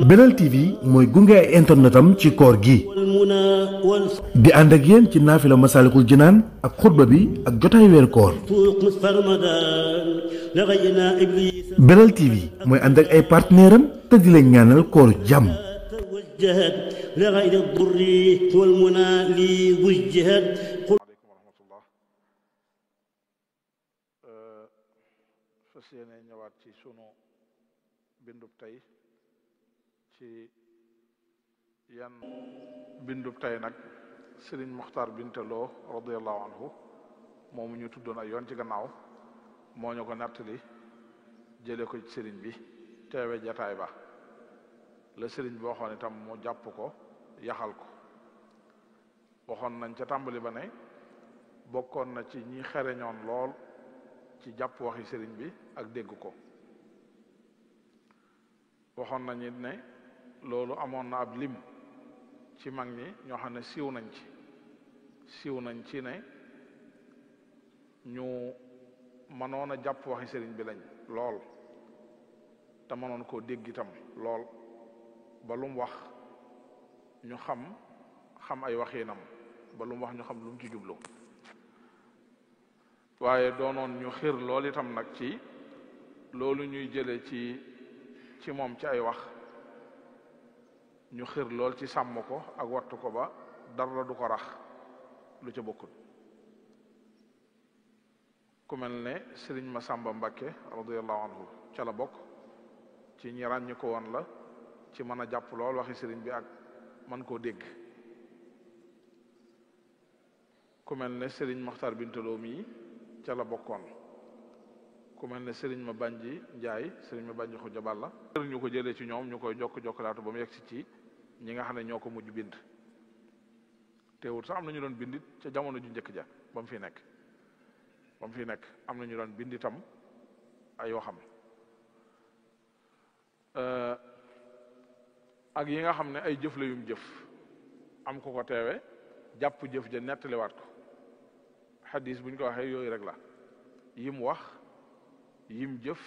Belal TV mooy gunge ay internetam ci koor gi di ànd ak yéen ci naafila Masaalikul Jinaan ak xutba bi ak jotaay weer koor. Belal TV mooy ànd ak ay partenaire am te di leen ñaanal koor jàmm. fas yéene ñëwaat ci sunu bindub tey ci yan bindub tey nag Sëriñ Muxtaar Binta Lo radiyallahu anhu moomu ñu tuddoon ay yoon ci gannaaw moo ñu ko nettali jële ko ci sëriñ bi teewe jataay ba la sëriñ bi waxoon itam mu jàpp ko yaxal ko waxoon nañ ca tàmbali ba ne bokkoon na ci ñi xereñoon lool ci jàpp waxi sëriñ bi ak dégg ko waxoon nañu ne loolu amoon na ab lim ci mag ñi ñoo xam ne siiw nañ ci ne ñu mënoon a jàpp waxi sëriñ bi lañ lool te mënoon koo dégg itam lool ba lu mu wax ñu xam ay waxiinam ba lu mu wax ñu xam lu mu ci jublu waaye doonoon ñu xir lool itam nag ci loolu ñuy jële ci moom ci ay wax ñu xir lool ci sàmm ko ak wattu ko ba dara du ko rax lu ca bokkul ku mel ne Sëriñ Masamba Mbakke radiyallahu anhu ca la bokk ci ñi ràññi ko woon la ci mën a jàpp lool waxi sëriñ bi ak man koo dégg ku mel ne Sëriñ Muxtaar Binta Lo mii ca la bokkoon ku mel ne Sëriñ ma Banji Njaay Sëriñ ma Banji Xuja Balla ñu ko jëlee ci ñoom ñu koy jokkalaatu ba mu yegg si ci ñi nga xam ne ñoo ko mujj bind teewul sax am na ñu doon bindit ca jamono ju njëkk ja ba mu fi nekk am na ñu doon bind itam ay waxam ak yi nga xam ne ay jëf la yum jëf am ko teewe jàpp jëf ja nettaliwaat ko xadis bu ñu ko waxee yooyu rek la yim wax yim jëf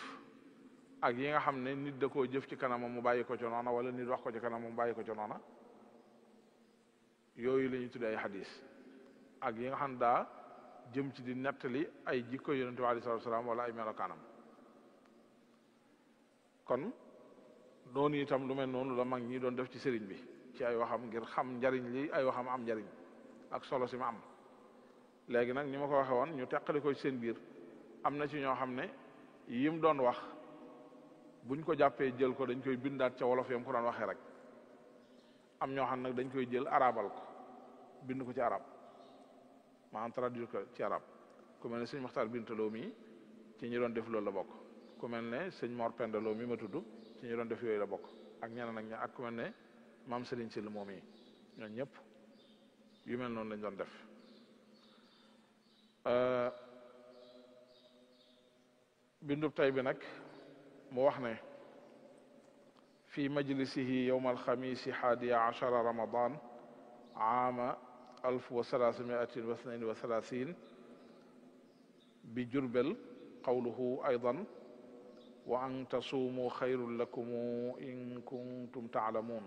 ak yi nga xam ne nit da koo jëf ci kanamam mu bàyyi ko ci noona wala nit wax ko ci kanamam mu bàyyi ko ci noona yooyu la ñuy tuddee ay xadis ak yi nga xam ne daa jëm ci di nettali ay jikko yonent bi alayhi salaatu wa salaam wala ay melokaanam kon noonu itam lu mel noonu la mag ñi doon def ci sëriñ bi ci ay waxam ngir xam njariñ li ay waxam am njariñ ak solo si ma am léegi nag ni ma ko waxee woon ñu teqali ko ci seen biir am na ci ñoo xam ne yim doon wax buñ ko jàppee jël ko dañ koy bindaat ca wolof yam ko doon waxee rek am ñoo xam nag dañ koy jël arabal ko bind ko ci arab maanaam traduire ko ci arab ku mel ne sëñ Muxtaar Binta Lo mi ci ñi doon def loolu la bokk ku mel ne sëñ Mor Penda Lo mi ma tudd ci ñi doon def yooyu la bokk ak ñeneen ak ña ak ku mel ne maam Sëriñ Sill moom yi ñoom ñëpp yu mel noonu lañ doon def bindub tay bi nag mu wax ne fi majlisihi yowma alxamisi xaadiya achara ramadan aama 1332 bi Jurbel qawluhu aydan wa an tasuumu xayrun lakum in kuntum taalamuun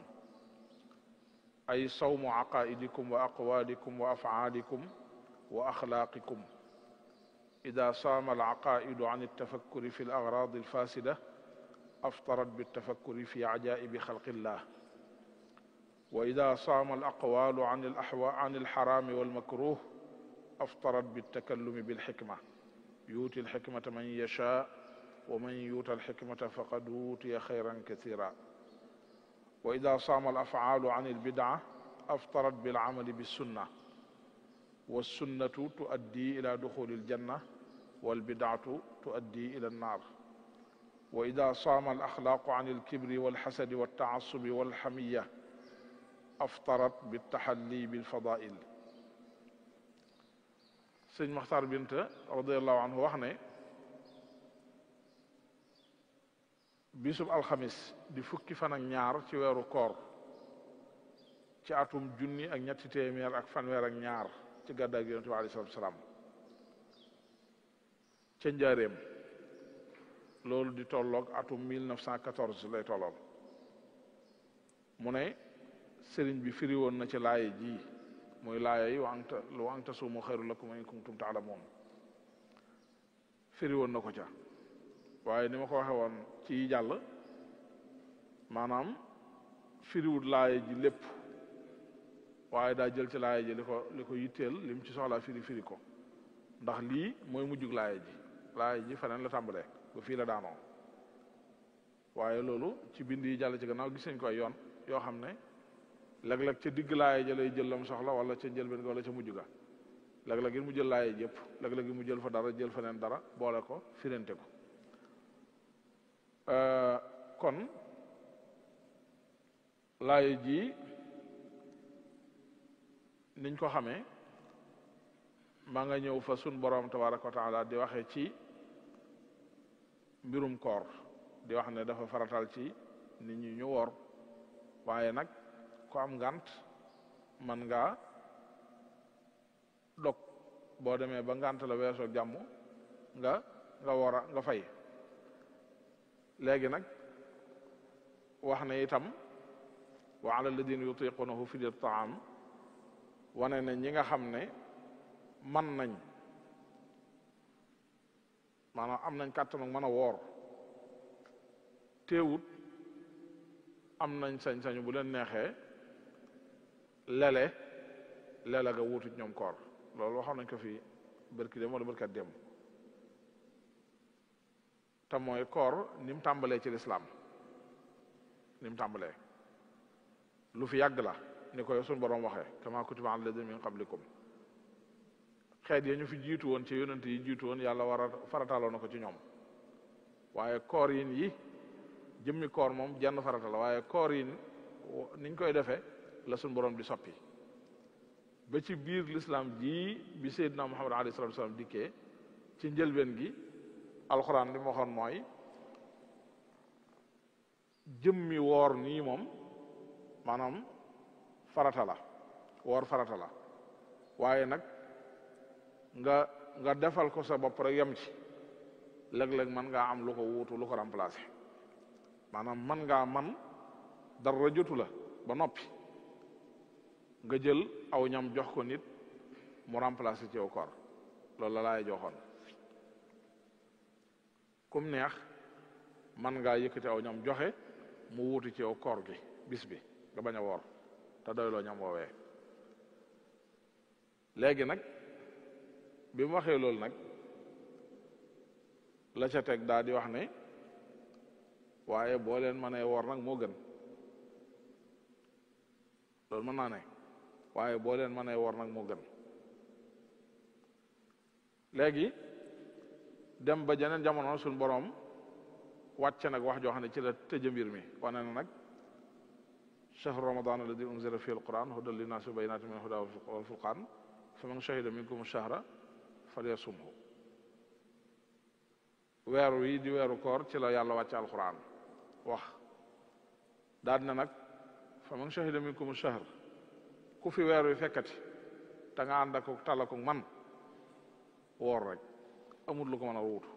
ay sawmu aqaidikum wa aqwaalikum wa afcaalikum wa axlaaqikum ida saama alaqaidu an altafakkuri fi alagraadi alfasida aftarat biltafakkuri fi ajaibi xalqillah wa ida saama alaqwaalu an alxaraami walmakruh aftarat biltakallumi bilxikma yuuti alxikmata man yashaa wa man yuuta alxikmata faqad uutiya xayran kasira wa ida saama alafcaalu an albidca aftarat bilcamali bissunna والسنة تؤدي إلى دخول الجنة والبدعة تؤدي إلى النار وإذا صام الأخلاق عن الكبر والحسد والتعصب والحمية أفطرت بالتحلي بالفضائل sëñ Muxtaar Binta radiyallahu anhu wax ne bisub alxamis di fukki fan ak ñaar ci weeru koor ci atum junni ak ñetti téeméer ak fanweer ak ñaar ci gàddaay gi Yonent bi alayhi salaatu wa salaam ca njaareem loolu di tolloog atum 1914 lay tollool mu ne sëriñ bi firi woon na ci laaye ji muy laaya yi wa an tasuumu xayrun lakum in kuntum taalamuun firi woon na ko ca waaye ni ma ko waxe woon ci jàll maanaam firiwut laaya ji lépp waaye daa jël ci laaya ji li ko yitteel lim ci soxlaa firi ko ndax lii mooy mujjug laaya ji feneen la tàmbalee ba fii la daanoo waaye loolu ci bind yi jàll ci gannaaw gis nañ ko ay yoon yoo xam ne léeg-léeg ca digg laaya ja lay jël lam soxla wala ca njëlbeen ga wala ca mujj ga léeg-léeg mu jël laaya jëpp léeg-léeg mu jël fa dara jël feneen dara boole ko firante ko kon laaya ji niñ ko xamee maa nga ñëw fa sun borom tabaraka wa taala di waxee ci mbirum koor di wax ne dafa faratal ci nit ñi ñu woor waaye nag ku am ngant man nga dog boo demee ba ngant la weesoo jàmm nga woor nga fay léegi nag wax ne itam wa ala alladina yutiqunahu fidyatun taam wane ne ñi nga xam ne man nañ maanaam am nañ kàttanu mën a woor teewut am nañ sañ-sañu bu leen neexee lele ga wutut ñoom koor loolu waxoon nañ ko fi bërki dem wala bërkat dem te mooy koor ni mu tàmbalee ci lislaam ni mu tàmbalee lu fi yàgg la ni ko suñu borom waxee kama kutiba ala alladina min qablikum xeet ya ñu fi jiitu woon ci yonent yi jiitu woon yàlla war a farataaloo na ko ci ñoom waaye koor yi jëmmi koor moom jenn farata la waaye koor yi niñ koy defee la suñu borom di soppi ba ci biir l'islam ji bi Seydina Muhammad alayhi salatu wasallam dikkee ci njëlbeen gi alxuraan li mu waxoon mooy jëmmi woor nii moom maanaam farata la woor farata la waaye nag nga defal ko sa bopp rek yem ci léeg-léeg man ngaa am lu ko wuutu lu ko remplacer maanaam man ngaa man dara jotu la ba noppi nga jël aw ñam jox ko nit mu remplacer ci yow koor loolu la laay joxoon kum neex man ngaa yëkkati aw ñam joxe mu wuutu ci yow koor gi bis bi nga bañ a woor te doyloo ñam woowee léegi nag bi mu waxee loolu nag la ca teg daa di wax ne waaye boo leen mënee woor nag moo gën loolu mën naa ne waaye boo leen mënee woor nag moo gën léegi dem ba jeneen jamono suñ boroom wàcce nag wax joo xam ne ci la tëj mbir mi wane na nag shahru ramadan alladi unzila fihi alquran hudan linnaasi wa bayyinatin min alhuda wal furqan faman shahida minkum ash-shahra falyasumhu weeru wi di weeru koor ci la yàlla wàcce alquran wax daal na nag faman shahida minkum ash-shahr ku fi weer wi fekkati te nga ànd ak talaku man woor rek amul lu ko mën a wuutu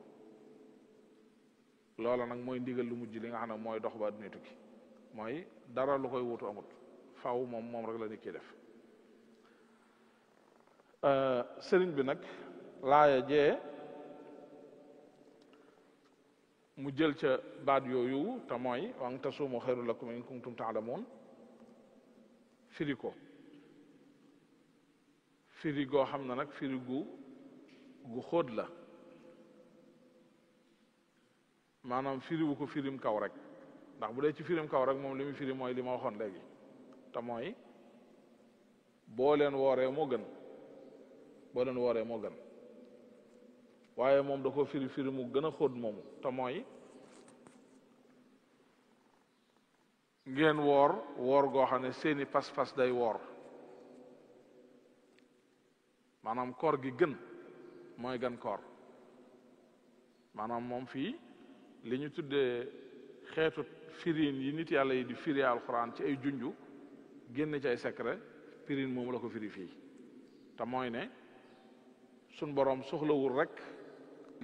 loola nag mooy ndigal lu mujj li nga xam ne mooy dox ba adduna tukki mooy dara lu koy wuutu amut faw moom rek la nit ki def sëriñ bi nag laaya jee mu jël ca baat yooyu te mooy wa an tasuumu xayrun lakum in kuntum taalamuun firi ko firi goo xam ne nag firi gu xóot la maanaam firiwu ko firim kaw rek ndax bu dee ci firim kaw rek moom li mu firi mooy li ma waxoon léegi te mooy boo leen wooree moo gën waaye moom da ko firi mu gën a xóot moomu te mooy ngeen woor goo xam ne seeni pas-pas day woor maanaam koor gi gën mooy gan koor maanaam moom fii li ñu tuddee xeetu firin yi nit yàlla yi di firi alxuraan ci ay junju génn ci ay secret firin moomu la ko firi fii te mooy ne suñ boroom soxlawul rek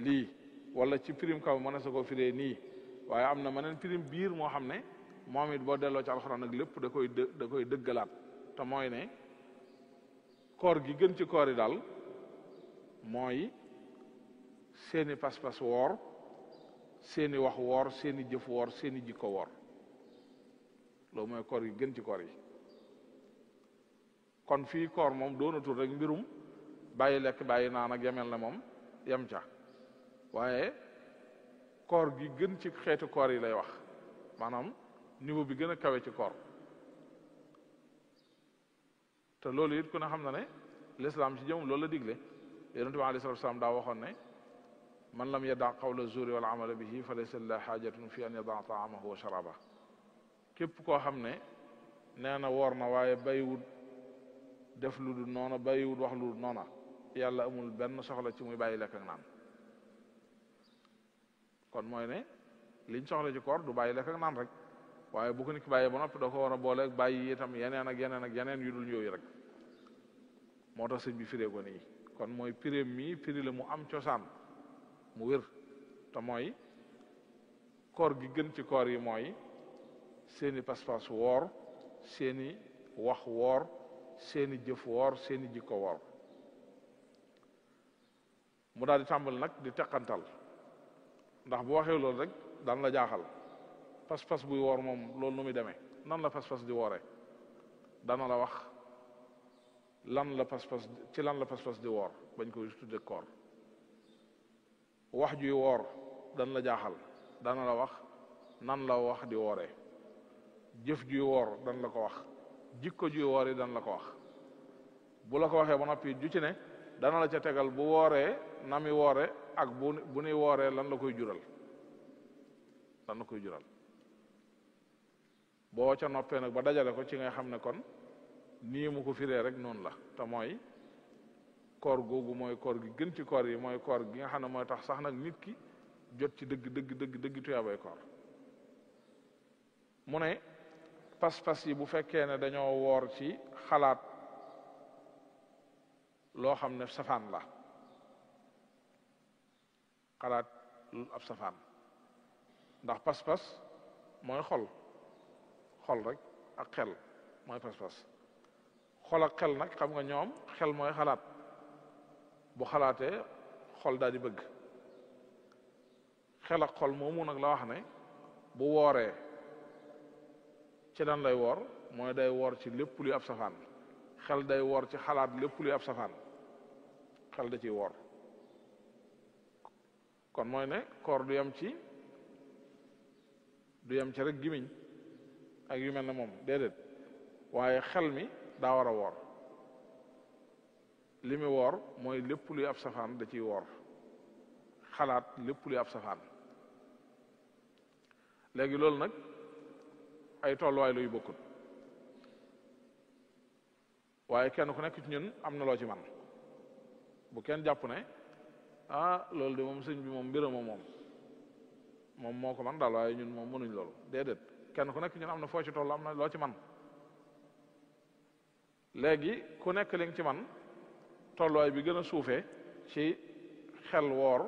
lii wala ci prime kaw mën na sa ko firee nii waaye am na meneen prime biir moo xam ne moom it boo delloo ci alxuraan nag lépp da koy dëggalaat te mooy ne koor gi gën ci koor yi daal mooy seeni pas-pas woor seeni wax woor seeni jëf woor seeni jikko woor loolu mooy koor gi gën ci koor yi kon fii koor moom doonatul rek mbirum bàyyi lekk bàyyi naan ak yemel na moom yem ca waaye koor gi gën ci xeetu koor yi lay wax maanaam niveau bi gën a kawe ci koor te loolu it ku ne xam na ne l'islam ci jëm loolu la digle yonente bi alayhi salatu wasalam daa waxoon ne man lam yada qawla zuri wal amala bihi fa laysa lillahi xaajatun fi an yada taamahu wa sharaba képp koo xam ne nee na woor na waaye bàyyiwut def lu dul noona bàyyiwut wax lu dul noona yàlla amul benn soxla ci muy bàyyi lekk ak naan kon mooy ne liñ soxla ci koor du bàyyi lekk ak naan rek waaye bu ko nit ki bàyyee ba noppi da ko war a boole bàyyi itam yeneen ak yeneen ak yeneen yu dul yooyu rek moo tax sëñ bi firee ko nii kon mooy piré mi firi la mu am cosaan mu wér te mooy koor gi gën ci koor yi mooy seeni pas-pas woor seeni wax woor seeni jëf woor seeni jikko woor mu daal di tàmbali nag di teqantal ndax bu waxee loolu rek daan la jaaxal pas-pas buy woor moom loolu nu muy demee nan la pas-pas di woore dana la wax lan la pas-pas ci lan la pas-pas di woor bañ koy tudde koor wax juy woor dana la jaaxal dana la wax nan la wax di wooree jëf juy woor dana la ko wax jikko juy woor yi dana la ko wax bu la ko waxee ba noppi ju ci ne dana la ca tegal bu wooree na mi woore ak bu nuy wooree lan la koy jural boo ca noppee nag ba dajale ko ci nga xam ne kon nii mu ko firee rek noonu la te mooy koor googu mooy koor gi gën ci koor yi mooy koor gi nga xam ne mooy tax sax nag nit ki jot ci dëgg tuyaabay koor mu ne pas-pas yi bu fekkee ne dañoo woor ci xalaat loo xam ne safaan la xalaat ab safaan ndax pas-pas mooy xol rek ak xel mooy pas-pas xol ak xel nag xam nga ñoom xel mooy xalaat bu xalaatee xol daal di bëgg xel ak xol moomu nag la wax ne bu wooree ci lan lay woor mooy day woor ci lépp luy ab safaan xel day woor ci xalaat lépp luy ab safaan xel da ciy woor kon mooy ne koor du yem ci rek gimiñ ak yu mel ne moom déedéet waaye xel mi daa war a woor li mu woor mooy lépp luy ab safaan da ciy woor xalaat lépp luy ab safaan léegi loolu nag ay tolluwaay luy bokkut waaye kenn ku nekk ci ñun am na loo ci man bu kenn jàpp ne loolu de moom sëñ bi moom mbirama moom moo ko man daal waaye ñun moom mënuñ loolu déedéet kenn ku nekk ñun am na foo ci toll am na loo ci man léegi ku nekk li nga ci man tolluwaay bi gën a suufee ci xel woor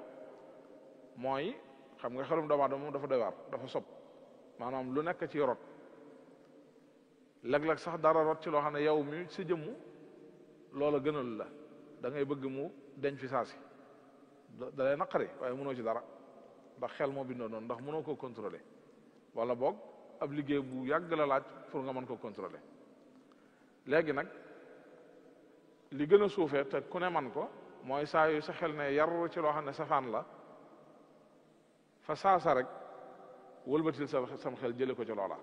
mooy xam nga xelum doomu aadama moom dafa doy waar dafa sob maanaam lu nekk ci rot léeg-léeg sax dara rot ci loo xam ne yow mi si jëmmu loola gënal la da ngay bëgg mu deñ fi saasi da lay naqari waaye mënoo ci dara ndax xel moo bindoo noonu ndax mënoo koo contrôler wala boog ab liggéey bu yàgg la laaj pour nga mën ko contrôler léegi nag li gën a suufee te ku ne man ko mooy saa yu sa xel ne yar ci loo xam ne safaan la fa saasa rek wëlbatil sam xel jële ko ci loola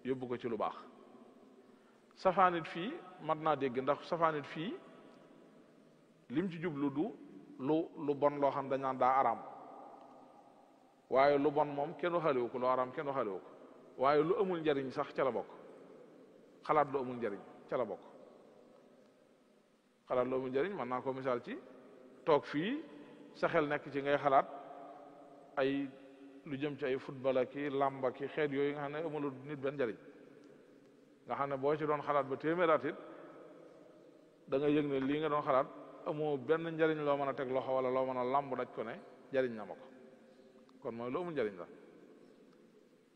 yóbbu ko ci lu baax safaanit fii mat naa dégg ndax safaanit fii lim ci jublu du lu bon loo xam dañ naan daa araam waaye lu bon moom kenn waxalewu ko lu araam kenn waxalewu ko waaye lu amul njariñ sax ca la bokk xalaat lu amul njariñ ca la bokk xalaat lu amul njariñ mën naa ko misaal ci toog fii sa xel nekk ci ngay xalaat ay lu jëm ci ay football ak i làmb ak i xeet yooyu nga xam ne amul nit benn njariñ nga xam ne boo ci doon xalaat ba téeméeraat it da nga yëg ne lii nga doon xalaat amoo benn njariñ loo mën a teg loxo wala loo mën a làmb daj ko ne jariñ na ma ko kon mooy lu amul njariñ la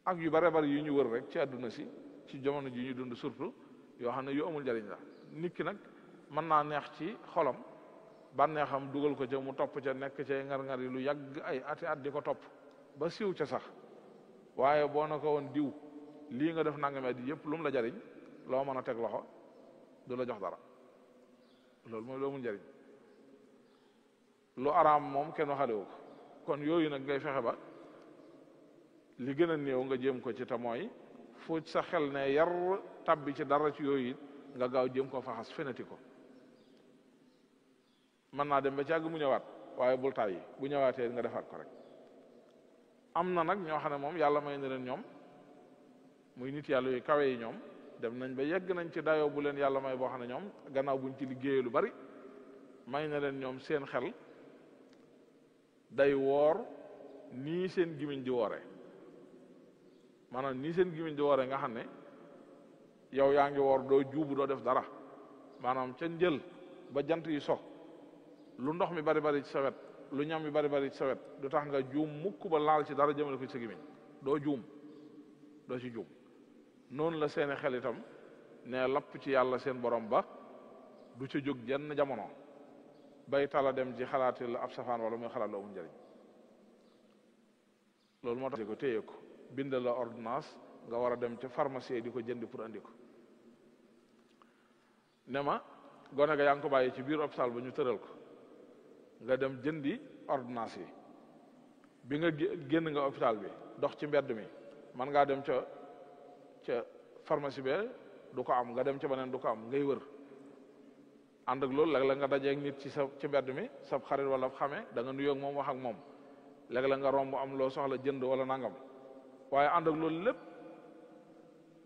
ak yu bare bari yu ñu wër rek ci àdduna si ci jamono ji ñu dund surtout yoo xam ne yu amul njariñ la nit ki nag mën naa neex ci xolam bànneexam dugal ko ca mu topp ca nekk ca ngar-ngar yi lu yàgg ay ati at di ko topp ba siiw ca sax waaye boo na ko woon diw lii nga def nangame di yëpp lu mu la jariñ loo mën a teg loxo du la jox dara loolu mooy loo mun njariñ lu araam moom kenn waxalewu ko kon yooyu nag ngay fexe ba li gën a néew nga jéem ko ci te mooy fu sa xel ne yar tabbi ci dara ci yooyu it nga gaaw jéem ko faxas fenati ko mën naa dem ba ci àgg mu ñëwaat waaye bul tàyyi bu ñëwaatee nga defaat ko rek am na nag ñoo xam ne moom yàlla may na leen ñoom muy nit yàlla yu kawe yi ñoom dem nañ ba yegg nañ ci dayoo bu leen yàlla may boo xam ne ñoom gannaaw buñ ci liggéeyee lu bari may na leen ñoom seen xel day woor nii seen gimiñ di wooree maanaam nii seen gimiñ di wooree nga xam ne yow yaa ngi woor doo juubu doo def dara maanaam ca njël ba jant yi so lu ndox mi bari bari ci sa wet lu ñam mi bari bari ci sa wet du tax nga juum mukk ba laal ci dara jëmale ko ci sa gimiñ doo juum doo ci juum noonu la seeni xel itam ne lapp ci yàlla seen borom ba du ca jóg jenn jamono bay tala dem ci xalaati la ab safaan wala muy xalaat la amul njëriñ loolu moo tax ko téye ko bind la ordonnance nga war a dem ca pharmacie di ko jënd pour andi ko ne ma gone ga yaa ngi ko bàyyi ci biir hôpital ba ñu tëral ko nga dem jëndi ordonnance yi bi nga génn nga hôpital bi dox ci mbedd mi man ngaa dem ca pharmacie be du ko am nga dem ca beneen du ko am ngay wër ànd ak loolu léeg-léeg nga dajeeg nit ci mbedd mi sab xarit wala xame da nga nuyoo ak moom wax ak moom léeg-léeg nga romb am loo soxla jënd wala nangam waaye ànd ak loolu lépp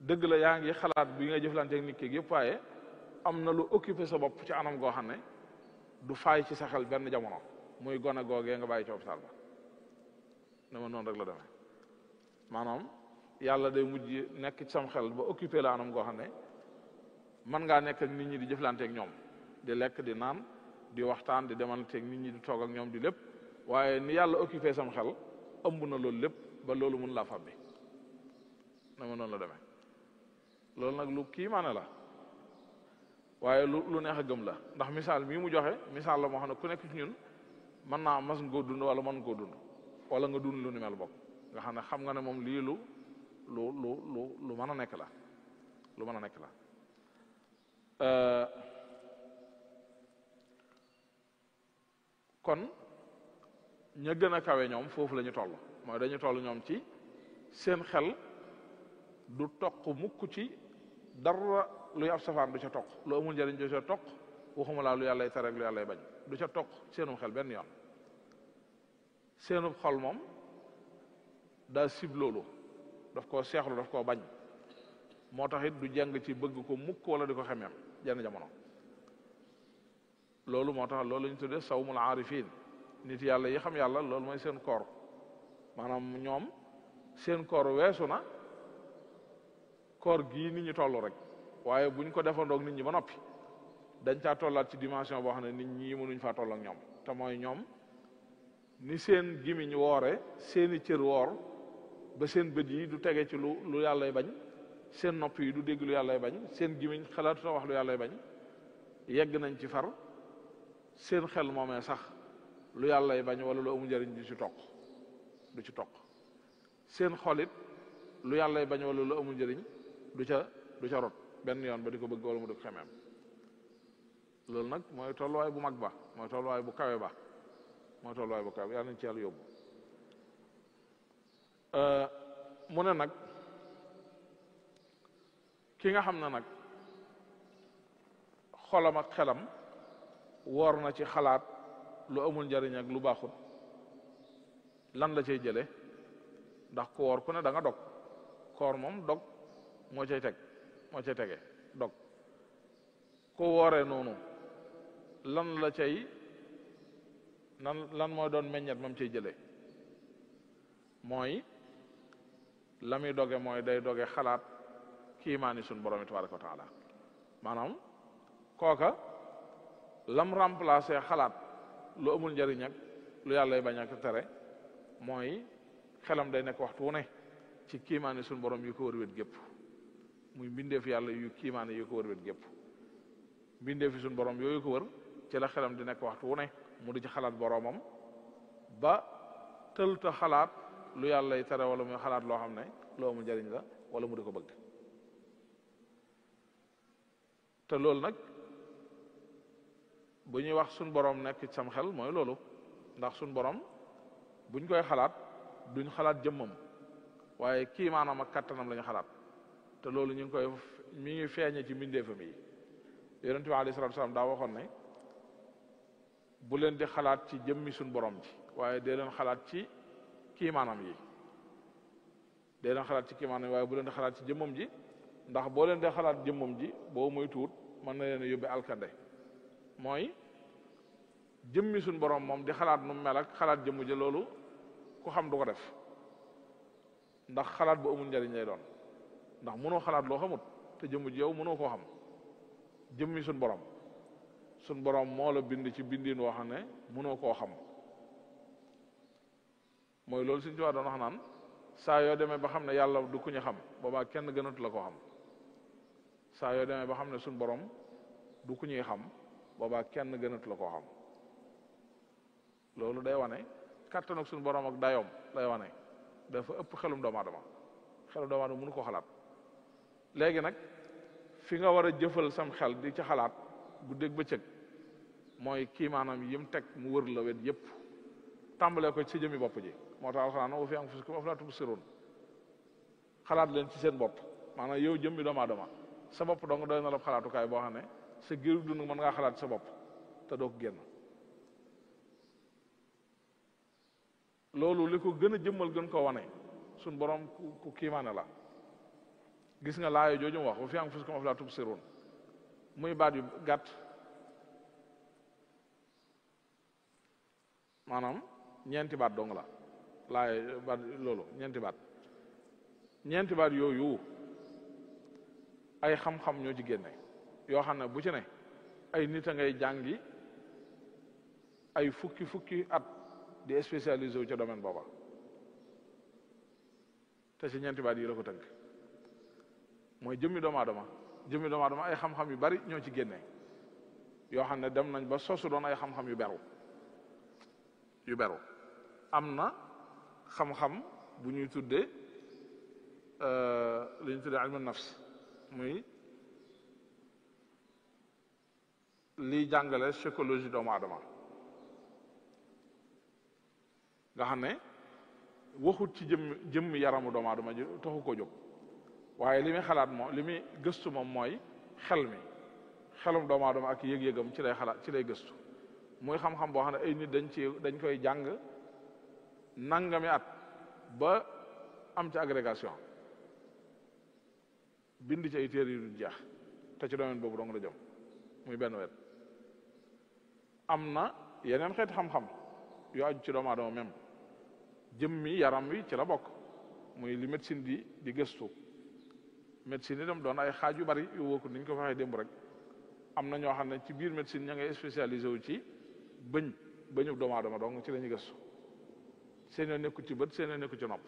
dëgg la yaa ngi xalaat bi nga jëflanteeg nit ki yëpp waaye am na lu occupé sa bopp ci anam goo xam ne du faay ci sa xel benn jamono muy gone googee nga bàyyi ci hôpital ba ne ma noonu rek la demee maanaam yàlla day mujj nekk ci sam xel ba occupé la anam goo xam ne mën ngaa nekk ak nit ñi di jëflanteeg ñoom di lekk di naan di waxtaan di demanteeg nit ñi di toog ak ñoom di lépp waaye ni yàlla occupé sam xel ëmb na loolu lépp ba loolu mun laa fabbi ne ma noonu la demee loolu nag lu kii maane la waaye lu neex a gëm la ndax misaal mii mu joxe misaal la moo xam ne ku nekk ci ñun mën naa mas nga koo dund wala mën nga koo dund wala nga dund lu ni mel bokk nga xam ne xam nga ne moom lii lu mën a nekk la lu mën a nekk la kon ña gën a kawe ñoom foofu la ñu toll mooy dañu toll ñoom ci seen xel du toq mukk ci dara luy ab safaan du ca toq lu amul njëriñ du ca toq waxuma laa lu yàllay tere ak lu yàllay bañ du ca toq seenum xel benn yoon seenub xol moom daa sib loolu daf koo seexlu daf koo bañ moo tax it du jàng ci bëgg ko mukk wala di ko xemeem jenn jamono loolu moo tax loolu la ñu tuddee sawmul aarifin nit yàlla yi xam yàlla loolu mooy seen koor maanaam ñoom seen koor weesu na koor gii nit ñi toll rek waaye buñ ko defandoog nit ñi ba noppi dañ caa tollaat ci dimension boo xam ne nit ñi mënuñ faa toll ak ñoom te mooy ñoom ni seen gimiñ woore seeni cër woor ba seen bët yi du tege ci lu yàllay bañ seen nopp yi du dégg lu yàllay bañ seen gimiñ xalaatuta wax lu yàllay bañ yegg nañ ci far seen xel moomee sax lu yàllay bañ wala lu amul njëriñ du ci toq seen xolit lu yàllay bañ wala lu amul njëriñ du ca rot benn yoon ba di ko bëgg wala mu di ko xemeem loolu nag mooy tolluwaay bu mag ba mooy tolluwaay bu kawe ba mooy tolluwaay bu kawe ba yàlla nañ ci yàlla yóbbu mu ne nag ki nga xam ne nag xolam ak xelam woor na ci xalaat lu amul njariñ ak lu baaxut lan la cay jële ndax ku woor ku ne da nga dog koor moom dog moo cay tege dog ku wooree noonu lan la cay lan mooy doon meññet moom cay jële mooy la muy doge mooy day doge xalaat kiimaani suñ borom tabaraka wa taala maanaam kooka lam remplacer xalaat lu amul njariñ ak lu yàlla bañ ak tere mooy xelam day nekk waxtu wu ne ci kiimaane suñu borom yu ko wër wet gépp muy mbindeef yàlla yu kiimaane yu ko wër wet gépp mbindeefi suñu borom yooyu ko wër ci la xelam di nekk waxtu wu ne mu di ci xalaat boromam ba tëlta xalaat lu yàlla tere wala muy xalaat loo xam ne loo mu njariñ la wala mu di ko bëgg te loolu nag bu ñuy wax suñ borom nekk ci sam xel mooy loolu ndax suñ borom buñ koy xalaat duñ xalaat jëmmam waaye kii maanaam ak kattanam la ñu xalaat te loolu ñu ngi koy mi ngi feeñe ci mbindeefam yi yonent bi alayhi salaatu salaam daa waxoon ne bu leen di xalaat ci jëmmi suñ borom ji waaye dee leen xalaat ci kii maanaam yi dee leen xalaat ci kii maanaam yi waaye bu leen di xalaat ci jëmmam ji ndax boo leen di xalaat jëmmam ji boo muy tuut mën na leen a yóbbe alkande mooy jëmmi suñ borom moom di xalaat nu mel ak xalaat jëmm ji loolu ku xam du ko def ndax xalaat bu amul njariñ lay doon ndax mënoo xalaat loo xamut te jëmm ji yow mënoo koo xam jëmmi suñ borom moo la bind ci bindiin woo xam ne mënoo koo xam mooy loolu suñ ci wax doon wax naan saa yoo demee ba xam ne yàlla du ku ñu xam boobaa kenn gënatu la koo xam saa yoo demee ba xam ne suñ borom du ku ñuy xam boobaa kenn gënatu la koo xam loolu day wane kàttan ak suñu borom ak dayoom day wane dafa ëpp xelum doomu aadama xelum doomu aadama mënu ko xalaat léegi nag fi nga war a jëfal sam xel di ci xalaat guddeeg bëccëg mooy kii maanaam yim teg mu wër la wet yépp tàmbalee ko ci jëmi bopp ji moo tax alxuraan wa fi anfusikum afalaa tubsiruun xalaat leen ci seen bopp maanaam yow jëmmi doomu aadama sa bopp dong doy na la xalaatukaay boo xam ne sa giiru dund mën ngaa xalaat sa bopp te doo ko génn loolu li ko gën a jëmmal gën ko wane suñ borom ku kiimaane la gis nga laayo jooju mu wax wa fi anfusikum afalaa tubsiruun muy baat yu gàtt maanaam ñeenti baat dong la laayo baat loolu ñeenti baat yooyu ay xam-xam ñoo ci génne yoo xam ne bu ci ne ay nit a ngay jàngi ay fukki at di spécialisé wu ca domaine booba te ci ñeenti baat yi la ko tënk mooy jëmmi doomu aadama ay xam-xam yu bari ñoo ci génne yoo xam ne dem nañ ba sosu doon ay xam-xam yu beru am na xam-xam bu ñuy tuddee li ñuy tuddee ilmu nafs muy liy jàngale psychologie doomu aadama nga xam ne waxut ci jëmm yaramu doomu aadama ji taxu ko jóg waaye li muy xalaat moom li muy gëstu moom mooy xelum doomu aadama ak yëg-yëgam ci lay xalaat ci lay gëstu muy xam-xam boo xam ne ay nit dañ koy jàng nangami at ba am ci agrégation bind ci ay téere yu dul jeex te ci domaine boobu dong la jëm muy benn wet am na yeneen xeeti xam-xam yu aju ci doomu aadama même jëmmi yaram wi ci la bokk muy li médecine di gëstu médecine yi dem doon ay xaaj yu bari yu wóokul ni ñu ko waxee démb rek am na ñoo xam ne ci biir médecine ña ngay spécialisé wu ci bëñu doomu aadama donc ci la ñuy gëstu seen yoo nekku ci bët seen yoo nekku ci nopp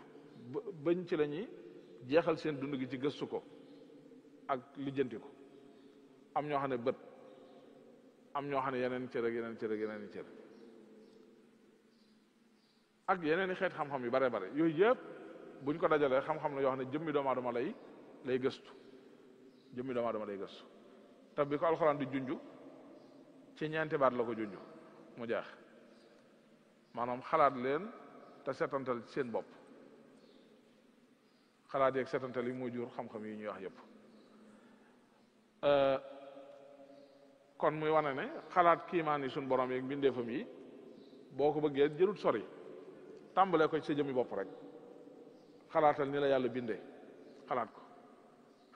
bëñ ci la ñuy jeexal seen dund gi ci gëstu ko ak lijjanti ko am ñoo xam ne bët am ñoo xam ne yeneen cër ak yeneen cër ak yeneen i xeet xam-xam yu bare bare yooyu yëpp buñ ko dajalee xam-xam la yoo xam ne jëmmi doomu aadama lay gëstu jëmmi doomu aadama lay gëstu te bi ko alxuraan di junj ci ñeenti baat la ko junj mu jeex maanaam xalaat leen te setantal ci seen bopp xalaat yeeg setantal yi moo jur xam-xam yi ñuy wax yëpp kon muy wane ne xalaat kiimaan yi suñ borom yeeg mbindeefam yi boo ko bëggee jërut sori tàmbalee ko ci sa jëmmi bopp rek xalaatal ni la yàlla bindee xalaat ko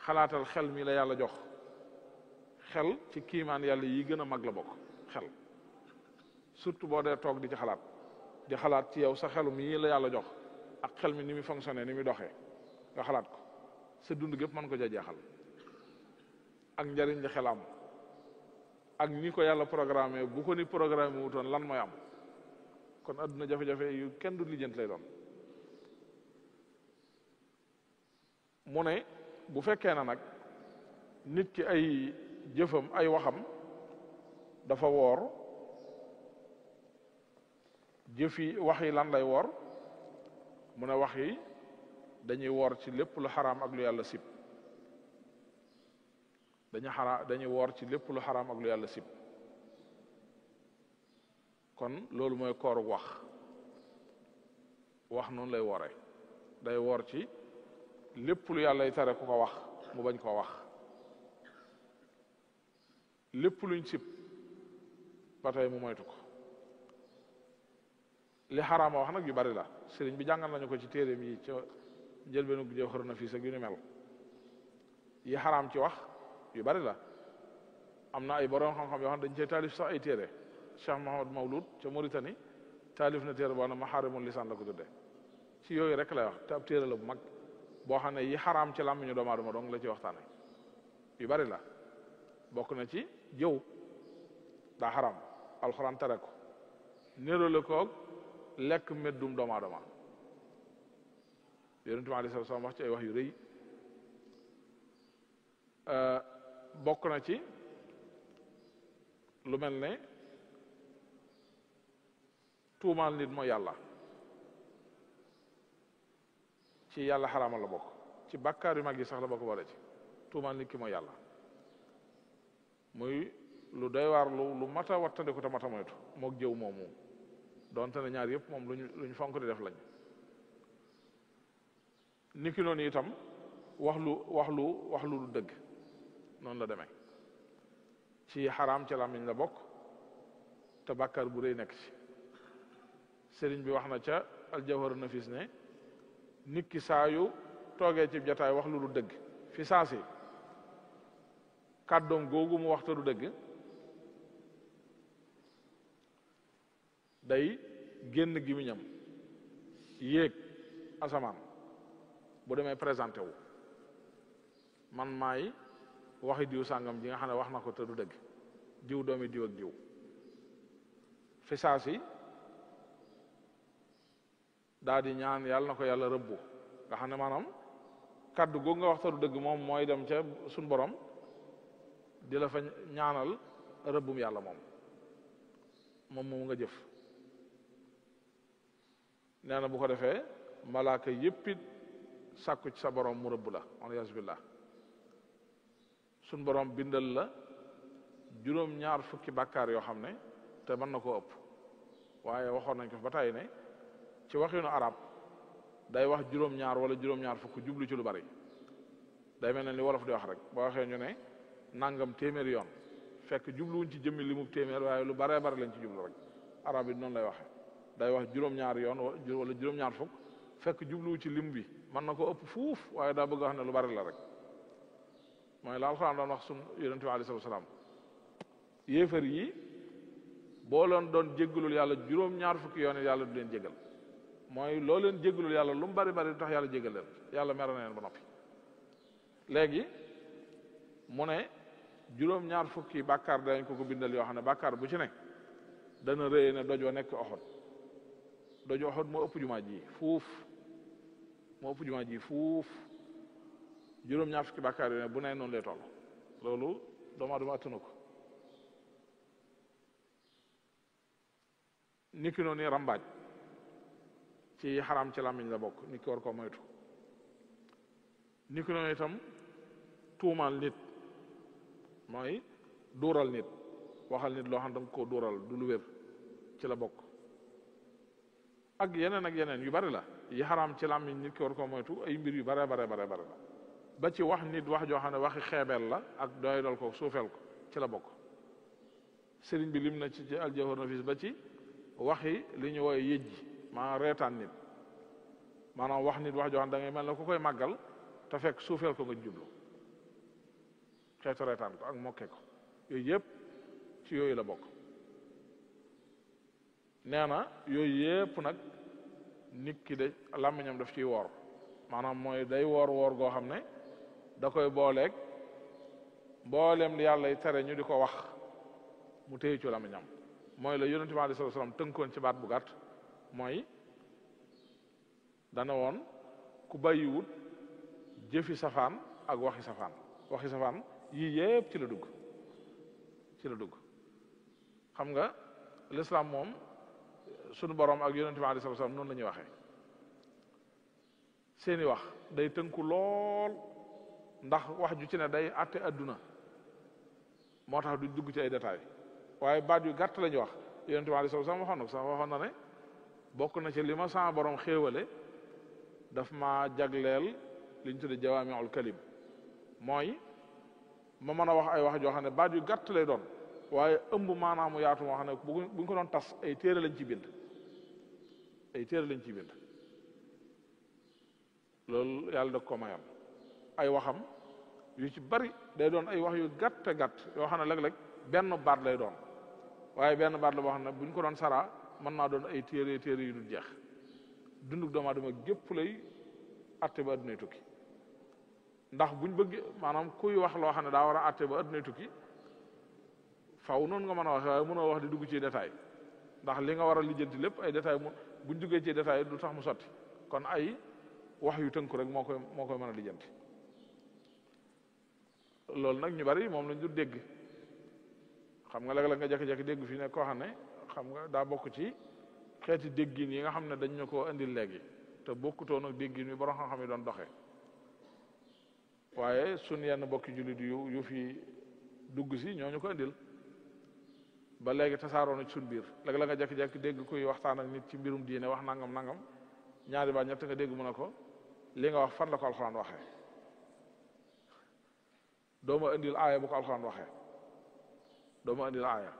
xalaatal xel mi la yàlla jox xel ci kiimaan yàlla yi gën a mag la bokk xel surtout boo dee toog di ci xalaat ci yow sa xelu mii la yàlla jox ak xel mi ni muy fonctionné ni muy doxee nga xalaat ko sa dund gépp mën ko jeexal ak njariñ li xel am ak ni ko yàlla programmé bu ko ni programmé wutoon lan mooy am kon adduna jafe-jafe yu kenn du lijjant lay doon mu ne bu fekkee na nag nit ki ay jëfam ay waxam dafa woor jëf yi wax yi lan lay woor mu ne wax yi dañuy woor ci lépp lu xaraam ak lu yàlla sib dañuy woor ci lépp lu xaraam ak lu yàlla sib kon loolu mooy kooru wax noonu lay wooree day woor ci lépp lu yàlla y tere ku ko wax mu bañ koo wax lépp luñ sib ba tey mu moytu ko li xaraama wax nag yu bari la sëriñ bi jàngal nañu ko ci téeréem yi ca njëlbeenu Jawharu Nafiis ak yu ni mel yi xaraam ci wax yu bari la am na ay borom xam-xam yoo xam dañ cee taalif sax ay téere Cheikh Mahamad Mawlud ca Mauritanie taalif na téere boo xam ne Maxaarimul Lisaan la ko tudde ci yooyu rek lay wax te ab téere la bu mag boo xam ne yi xaraam ci làmmiñu doomu aadama dong la ci waxtaane yu bari la bokk na ci jëw daa xaraam alxuraan tere ko néerale koog lekk meddum doomu aadama yonent bi alayhi salaam wax ci ay wax yu rëy bokk na ci lu mel ne tuumaal nit mooy yàlla ci yàlla xaraamal la bokk ci bàkkaar yu mag yi sax la bokk boole ci tuumaal nit ki mooy yàlla muy lu doy waar lu mat a wattandiku te mat a moytu moog jëw moomu donte ne ñaar yëpp moom luñ fonk di def lañ niki noonu itam wax lu du dëgg noonu la demee ci xaraam ci làmmiñ la bokk te bàkkaar bu rëy nekk ci sëriñ bi wax na ca Aljawharu Nafiis ne nit ki saa yu toogee ci jataay wax lu du dëgg fi saasi kàddoom googu mu waxta du dëgg day génn gimiñam yéeg asamaan bu demee présenté wu man maay waxi diw sàngam ji nga xam ne wax na ko te du dëgg diw doomi diw ak diw fi saasi daa di ñaan yàlla na ko yàlla rëbbu nga xam ne maanaam kaddu googu nga wax te du dëgg moom mooy dem ca suñ borom di la fa ñaanal rëbbum yàlla moom nga jëf nee na bu ko defee malaaka yéppit sàkku ci sa borom mu rëbb la aliyasu billah suñ borom bindal la juróom-ñaar fukki bàkkaar yoo xam ne te mën na koo ëpp waaye waxoon nañ ko ba tey ne ci waxinu arab day wax juróom-ñaar wala juróom-ñaar fukk jublu ci lu bari day mel ne li wolof di wax rek boo waxee ñu ne nangam téeméeri yoon fekk jubluwuñ ci jëmmi li mu téeméer waaye lu baree bari lañ ci jublu rek arab yi noonu lay waxe day wax juróom-ñaar yoon wala juróom-ñaar fukk fekk jubluwu ci lim bi mën na ko ëpp fuuf waaye daa bëgg wax ne lu bari la rek mooy la alxuraan doon wax sun yonent bi alayhi salaam yéefar yi boo leen doon jéggalul yàlla juróom-ñaar fukki yoon yàlla du leen jéggal mooy loo leen jéggalul yàlla lu mu bari bari du tax yàlla jéggal leen yàlla mer na leen ba noppi léegi mu ne juróom-ñaar fukki bàkkaar dañ ko bindal yoo xam ne bàkkaar bu ci ne dana rëy ne doj wa nekk Uhud doj Uhud moo ëpp jumaa ji fuuf juróom-ñaar fukki bàkkaar yu ne bu ne noonu lay toll loolu doomu aadama attanu ko niki noonu rambaaj ci xaram ci làmmiñ la bokk nit ki war ko moytu niki noonu itam tuumaal nit mooy duural nit waxal nit loo xam da nga koo duural du lu wér ci la bokk ak yeneen yu bari la yi xaram ci làmmiñ nit ki war ko moytu ay mbir yu bare la ba ci wax nit wax joo xam ne waxi xeebeel la ak doydal ko suufeel ko ci la bokk sëriñ bi lim na ci Aljawharu Nafiis ba ci waxi li ñu wooye yëjji maanaam reetaan nit maanaam wax nit wax joo xam ne da ngay mel ne ku koy màggal te fekk suufeel ko nga jublu xeetu reetaan ko ak mokke ko yooyu yëpp ci yooyu la bokk nee na yooyu yëpp nag nit ki de làmmiñam daf ciy woor maanaam mooy day woor goo xam ne da koy booleeg mboolem li yàlla tere ñu di ko wax mu téye ci làmmiñam mooy la yonente bi alayhi salaam tënkoon ci baat bu gàtt mooy dana woon ku bàyyiwut jëfi safaan ak waxi safaan yii yépp ci la dugg xam nga l'islam moom sunu borom ak yonente bi alayhi salaam noonu la ñuy waxee seeni wax day tënku lool ndax wax ju ci ne day àtte adduna moo tax duñ dugg ci ay détails waaye baat yu gàtt la ñuy wax yonente bi alayhi salaam waxoon na ko sax waxoon na ne bokk na ci li ma sama borom xéewale daf ma jagleel li ñu tudde jawaamiul kalim mooy ma mën a wax ay wax joo xam ne baat yu gàtt lay doon waaye ëmb maanaamu yaatu moo xam ne buñ ko doon tas ay téere lañ ci bind loolu yàlla da ko mayoon ay waxam yu ci bari day doon ay wax yu gàtt yoo xam ne léeg-léeg benn baat lay doon waaye benn baat la boo xam ne buñ ko doon saraa mën naa doon ay téere yu dul jeex dundug doomu aadama gépp lay atte ba addunay tukki ndax buñ bëgg maanaam kuy wax loo xam ne daa war a atte ba addunay tukki faw noonu nga mën a wax waaye mënoo wax di dugg ci détail ndax li nga war a lijjanti lépp ay détail buñ duggee ci détail du tax mu sotti kon ay wax yu tënku rek moo koy mën a lijjanti loolu nag ñu bari moom lañ du dégg xam nga léeg-léeg nga jékki-jékki dégg fii ne koo xam ne xam nga daa bokk ci xeeti déggin yi nga xam ne dañ ñu koo indil léegi te bokkutoon ak déggin yi borom xam-xam yi doon doxee waaye sun yenn bokki jullit yu fi dugg si ñooñu ko indil ba léegi tasaaroo na ci sun biir léeg-léeg nga jékki-jékki dégg kuy waxtaan ak nit ci mbirum diine wax nangam ñaari ba ñett nga dégg mu ne ko li nga wax fan la ko alxuraan waxee dooma indil aaya bu ko alxuraan waxee dooma indil aaya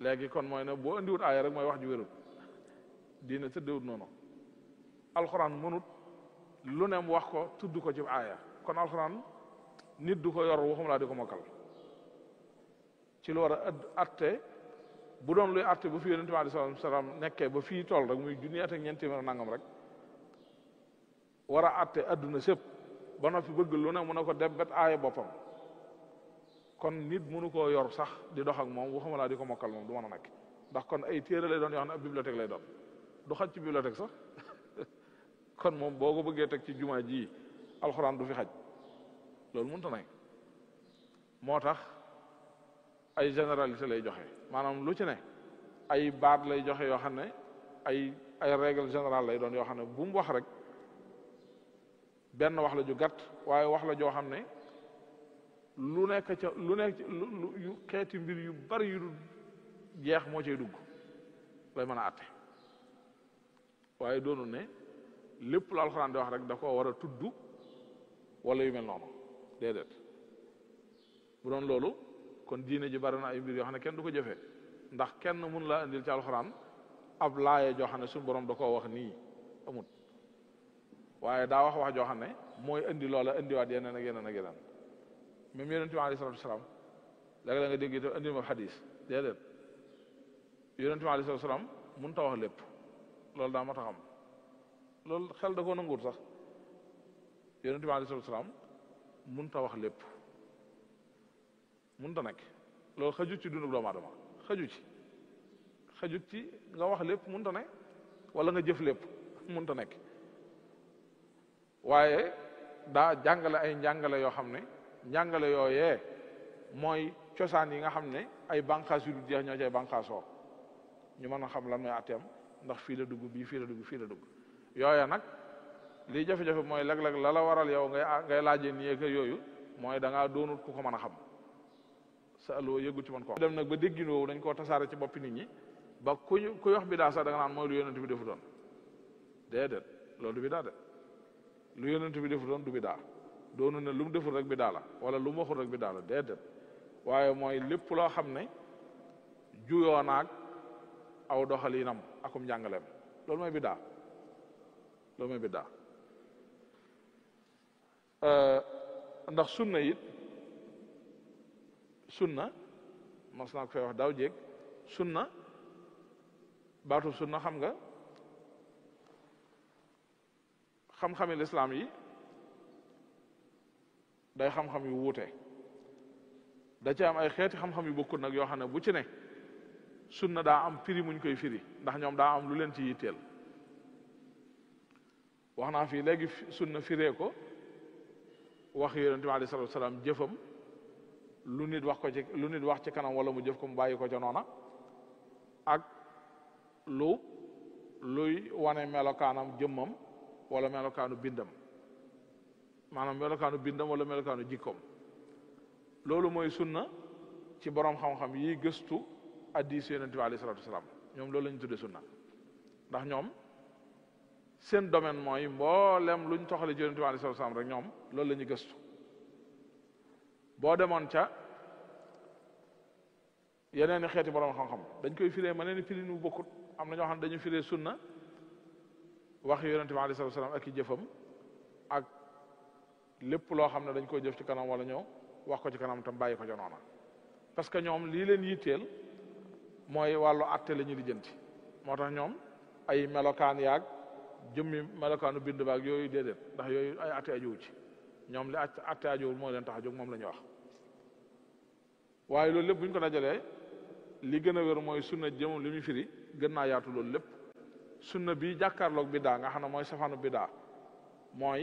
léegi kon mooy ne boo indiwut aaya rek mooy wax ju wérut diine tëddewut noonu alxuraan mënut lu ne mu wax ko tudd ko ci aaya kon alxuraan nit du ko yor waxum laa di ko mokkal ci lu war a atte bu doon luy atte ba fi yonente bi alayhi salaam nekkee ba fii tool rek muy junni at ak ñeenti téeméer nangam rek war a atte adduna sépp ba noppi bëgg lu ne mu ne ko debbet aaya boppam kon nit mënu koo yor sax di dox ak moom waxuma laa di ko mokkal moom du mën a nekk ndax kon ay téere lay doon yoo xam ne ab bibliothèque lay doon du xaj ci bibliothèque sax kon moom boo ko bëggee teg ci jumaa ji alxuraan du fi xaj loolu mënta nekk moo tax ay généralité lay joxe maanaam lu ci ne ay baat lay joxe yoo xam ne ay règle générale lay doon yoo xam ne bu mu wax rek benn wax la ju gàtt waaye wax la joo xam ne lu nekk yu xeeti mbir yu bari yu jeex moo cay dugg lay mën a àtte waaye doonu ne lépp lu alxuraan di wax rek da ko war a tudd wala yu mel noonu déedéet bu doon loolu kon diine ji bari na ay mbir yoo xam ne kenn du ko jëfee ndax kenn mun laa indil ci alxuraan ab laaye joo xam ne suñu borom da koo wax nii amut waaye daa wax joo xam ne mooy indi loola indiwaat yeneen ak yeneen ak yeneen même yonent bi alayhi salaatu wasalaam léegi la nga dégg itam indi ma xadis déedéet yonent bi alayhi salaatu wasalaam mun ta wax lépp loolu daa ma taxam loolu xel da koo nanguwut sax yonent bi alayhi salaatu wasalaam mun ta wax lépp mun ta nekk loolu xajut ci dundu doomu aadama xajut ci nga wax lépp mun ta nekk wala nga jëf lépp mun ta nekk waaye daa jàngale ay njàngale yoo xam ne njàngale yooyee mooy cosaan yi nga xam ne ay bànqaas yu du jeex ñoo cay bànqaasoo ñu mën a xam lan mooy atteem ndax fii la dugg bii fii la dugg fii la dugg yooya nag lii jafe-jafe mooy léeg-léeg la la waral yow ngay laajee nii ak yooyu mooy da ngaa doonut ku ko mën a xam sa aloo yëggu ci mën ko dem nag ba déggin woowu dañ koo tasaare ci boppi nit ñi ba kuy wax bi daa sax da nga naan mooy lu yonent bi defu doon déedéet loolu du bi daa de lu yonent bi defu doon du bi daa doonu ne lu mu deful rek bi daa la wala lu mu waxul rek bi daa la déedéet waaye mooy lépp loo xam ne juyoo naag aw doxalinam akum njàngaleem loolu mooy biddaa loolu mooy biddaa ndax sunna it sunna mas naa ko fay wax daaw jéeg sunna baatu sunna xam nga xam-xami lislaam yi day xam-xam yu wuute da ci am ay xeeti xam-xam yu bokkul nag yoo xam ne bu ci ne sunna daa am firi muñ koy firi ndax ñoom daa am lu leen ci yitteel wax naa fii léegi sunna firee ko wax yonente bi alayhi salatu wasalaam jëfam lu nit wax ci kanam wala mu jëf ko mu bàyyi ko ca noona ak luy wane melokaanam jëmmam wala melokaanu bindam maanaam melokaanu bindam wala melokaanu jikkoom loolu mooy sunna ci borom xam-xam yi gëstu hadiis yonente bi alayhi salatu wasalaam ñoom loolu la ñu tudde sunna ndax ñoom seen domaine mooy mboolem luñ toxale ci yonente bi alayhi salatu wasalaam rek ñoom loolu la ñu gëstu boo demoon ca yeneen i xeeti borom xam-xam dañ koy firee ma neeni firi nu bokkut am na ñoo xam ne dañu firee sunna wax yonente bi alayhi salatu wasalaam ak i jëfam ak lépp loo xam ne dañ koy jëf ci kanam wala ñëw wax ko ci kanam tam bàyyi ko ca noona parce que ñoom lii leen yitteel mooy wàllu atte la ñu lijjanti moo tax ñoom ay melokaan yaag jëmmi melokaanu bind baag yooyu déedéet ndax yooyu ay atte ajuwu ci ñoom li atte ajuwul mooy leen tax a jóg moom la ñuy wax waaye loolu lépp bu ñu ko dajalee li gën a wér mooy sunna jëmam li muy firi gën naa yaatu loolu lépp sunna bi jàkkaarloog biddaa nga xam ne mooy safaanu biddaa mooy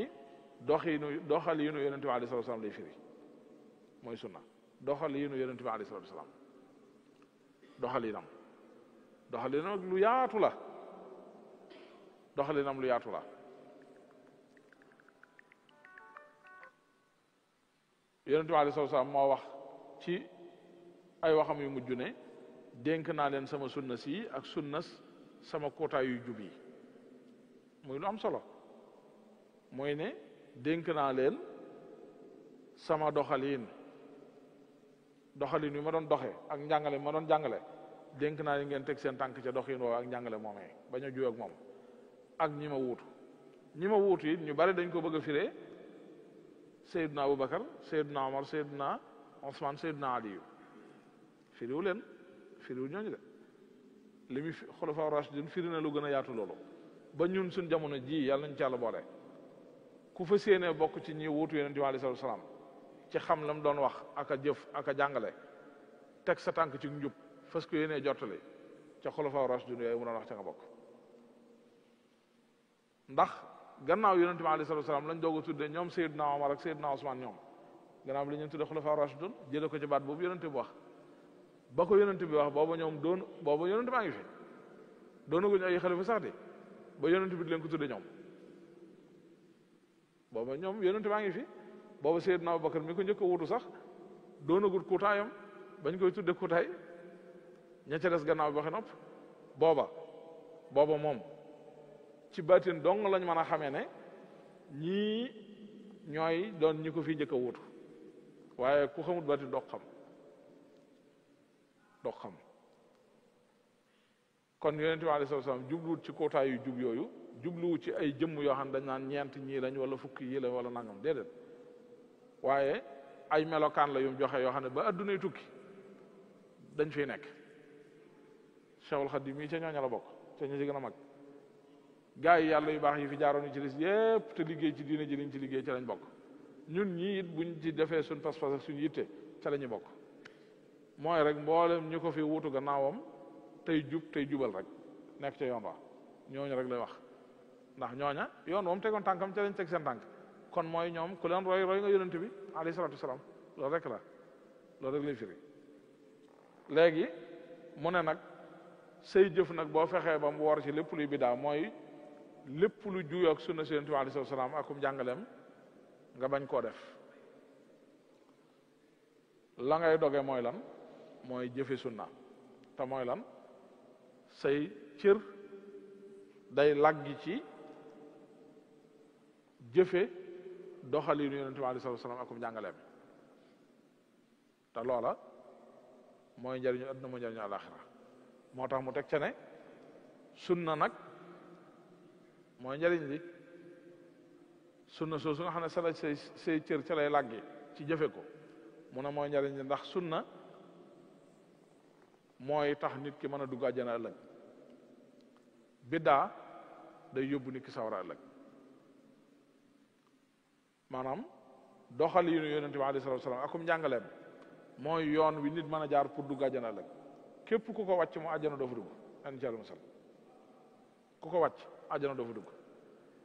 doxaliinu yonente bi alayhi salatu wasalaam lay firi mooy sunna doxaliinu yonente bi alayhi salatu wasalaam doxalinam lu yaatu la doxalinam lu yaatu la yonente bi alayhi salatu wasalaam moo wax ci ay waxam yu mujj ne dénk naa leen sama sunna si ak sunnas sama kootaay yu jub yi muy lu am solo mooy ne dénk naa leen sama doxalin wi ma doon doxe ak njàngale bi ma doon jàngale dénk naa leen ngeen teg seen tànk ca doxin woowu ak njàngale moomee bañ a juy ak moom ak ñi ma wuutu it ñu bari dañ ko bëgg a firee Seydina Aboubacar Seydina Omar Seydina Ousmane Seydina Aliyu firiwu ñooñu de li muy xulafa rashidin firi na lu gën a yaatu loolu ba ñun suñ jamono ji yàlla nañ ci yàlla boole ku fa séenee bokk ci ñi wuutu yonent bi alayhi salaatu salaam ci xam lam doon wax ak a jëf ak a jàngale teg sa tànk ci njub fas ko yéenee jottali ca xulafa rashidin yooyu mu doon wax ca nga bokk ndax gannaaw yonent bi alayhi salaatu salaam lañ doog a tudde ñoom Seydina Omar ak Seydina Ousmane ñoom gannaaw bi li ñu tudde xulafa rashidin jële ko ci baat boobu yonent bi wax ba ko yonent bi wax booba ñoom booba yonent baa ngi fi doonaguñu ay xalifa sax de ba yonent bi di leen ko tudde ñoom booba ñoom yonent baa ngi fi booba Seydina Abubakar mi ko njëkk a wutu sax doonagut kuutaayam bañ koy tudde kuutaay ña ca des gannaaw bi waxe nopp booba moom ci baatin dong lañ mën a xamee ne ñii ñooy doon ñi ko fi njëkk a wutu waaye ku xamut baatin doo xam kon yonente bi alayhi salaam jubluwut ci kootaay yu jub yooyu jubluwut ci ay jëmm yoo xam ne dañ naan ñeent ñii lañ wala fukki yi lañ wala nangam déedéet waaye ay melokaan la yum joxe yoo xam ne ba addunay tukki dañ fiy nekk Cheikhul Khadim mii ca ñooña la bokk ca ña ci gën a mag gaa yi yàlla yu baax yi fi jaaroon yi ci lis yépp te liggéey ci diine ji liñ ci liggéey ca lañ bokk ñun ñii it buñ ci defee suñ pas-pas ak suñ yitte ca la ñu bokk mooy rek mboolem ñu ko fi wuutu gannaawam tey jubal rek nekk ca yoon wa ñooñu rek lay wax ndax ñooña yoon moom tegoon tànkam ca lañ teg seen tànk kon mooy ñoom ku leen roy nga yonent bi alayhi salaatu wasalaam loolu rek lay firi léegi mu ne nag say jëf nag boo fexee ba mu woor ci lépp luy bidaa mooy lépp lu juyoo ak sunna si yonent bi alayhi salaatu wasalaam akum jàngaleem nga bañ koo def la ngay doge mooy lan mooy jëfe sunna te mooy lan say cër day laggi ci jëfe doxalinu yonent bi alayhi salaatu wasalaam akum jàngaleem te loola mooy njariñu àdduna mooy njariñu àlaxira moo tax mu teg ca ne sunna nag mooy njariñ li sunna soosu nga xam ne sala say cër ca lay laggi ci jëfe ko mu ne mooy njariñ li ndax sunna mooy tax nit ki mën a dugg àjjana ëllëg biddaa day yóbbu nit ki sawara ëllëg maanaam doxalinu yonent bi alayhi salaatu wasalaam akum njàngaleem mooy yoon wi nit mën a jaar pour dugg àjjana ëllëg képp ku ko wàcc mu àjjana doo fa dugg an ci yàlla musal ku ko wàcc àjjana doo fa dugg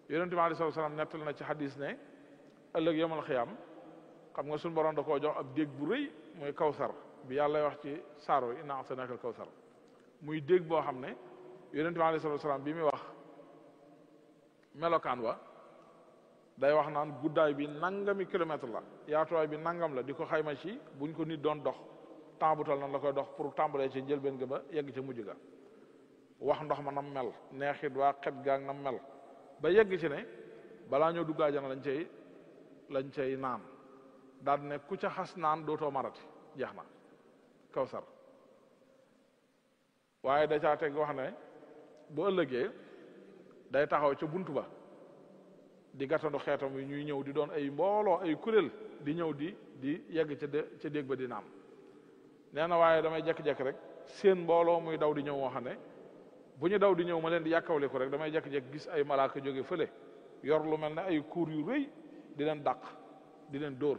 yonent bi alayhi salaam nettal na ci xadis ne ëllëg yomal xiyaam xam nga suñu borom da koo jox ab dégg bu rëy muy kawsar bi yàlla wax ci saaro inna a'taynaaka al kawsar muy dégg boo xam ne yonent bi alayhi salaam bi muy wax melokaan wa day wax naan guddaay bi nangami kilomètre la yaatuwaay bi nangam la di ko xayma ci buñ ko nit doon dox temps bu tal nan la koy dox pour tàmbalee ci njëlbeen ga ba yegg ca mujj ga wax ndox ma nam mel neexit waa xet gaag nam mel ba yegg ci ne balaa ñoo dugg àjjana lañ cay naan daal ne ku ca xas naan dootoo marati jeex na kawsar waaye da caa teg wax ne bu ëllëgee day taxaw ca buntu ba di gàttandu xeetam yi ñuy ñëw di doon ay mbooloo ay kuréel di ñëw di yegg ca déeg ba di naan nee na waaye damay jekk-jekk rek seen mbooloo muy daw di ñëw moo xam ne bu ñu daw di ñëw ma leen di yàkkawle ko rek damay jekk-jekk gis ay malaaka jóge fële yor lu mel ne ay kuur yu rëy di leen dàq di leen dóor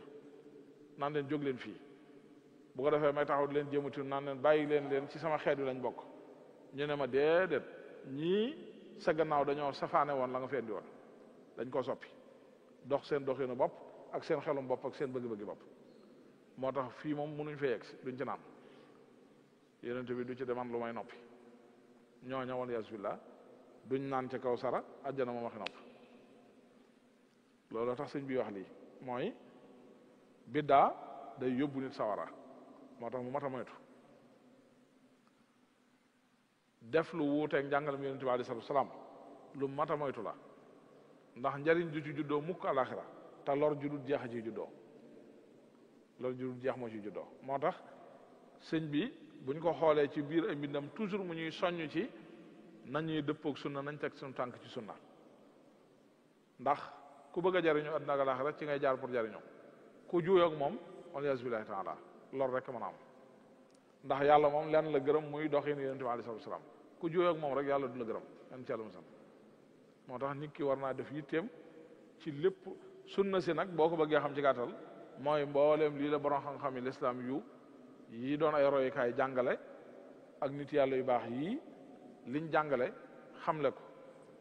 naan leen jóg leen fii bu ko defee may taxaw di leen jéemati naan leen bàyyi leen ci sama xeet wi lañ bokk ñu ne ma déedéet ñii sa gannaaw dañoo safaane woon la nga fi indi woon dañ koo soppi dox seen doxinu bopp ak seen xelum bopp ak seen bëgg-bëggi bopp moo tax fii moom mënuñ fa yegg si duñ ci naan yonent bi du ci deman lu may noppi ñooña woon yasubillah duñ naan ca kaw sara àjjana moom waxi nopp loolu tax sëñ bi wax lii mooy biddaa day yóbbu nit sawara moo tax mu mat a moytu def lu wuuteeg njàngalam yonent bi alayhi salaam lu mat a moytu la ndax njariñ du ci juddoo mukk alaxira te lor ju dul jeex a ciy juddoo lor ju dul jeex moo ciy juddoo moo tax sëñ bi buñ ko xoolee ci biir ay mbindam toujours mu ñuy soññ ci nañuy dëppoog sunna nañ teg suñu tànk ci sunna ndax ku bëgg a jariñu àddina ak alaxira ci ngay jaar pour jariñoo ku juuyoog moom waliyasu billahi taala lor rek mën a am ndax yàlla moom lenn la gërëm muy doxin yonent bi alayhi salaam ku juuyoog moom rek yàlla du la gërëm yan ci yàlla musal moo tax nit ki war naa def yitteem ci lépp sunna si nag boo ko bëggee xam ci gàttal mooy mbooleem lii la borom xam-xam yi lislaam yu yi doon ay royukaay jàngale ak nit yàlla yu baax yii liñ jàngale xamle ko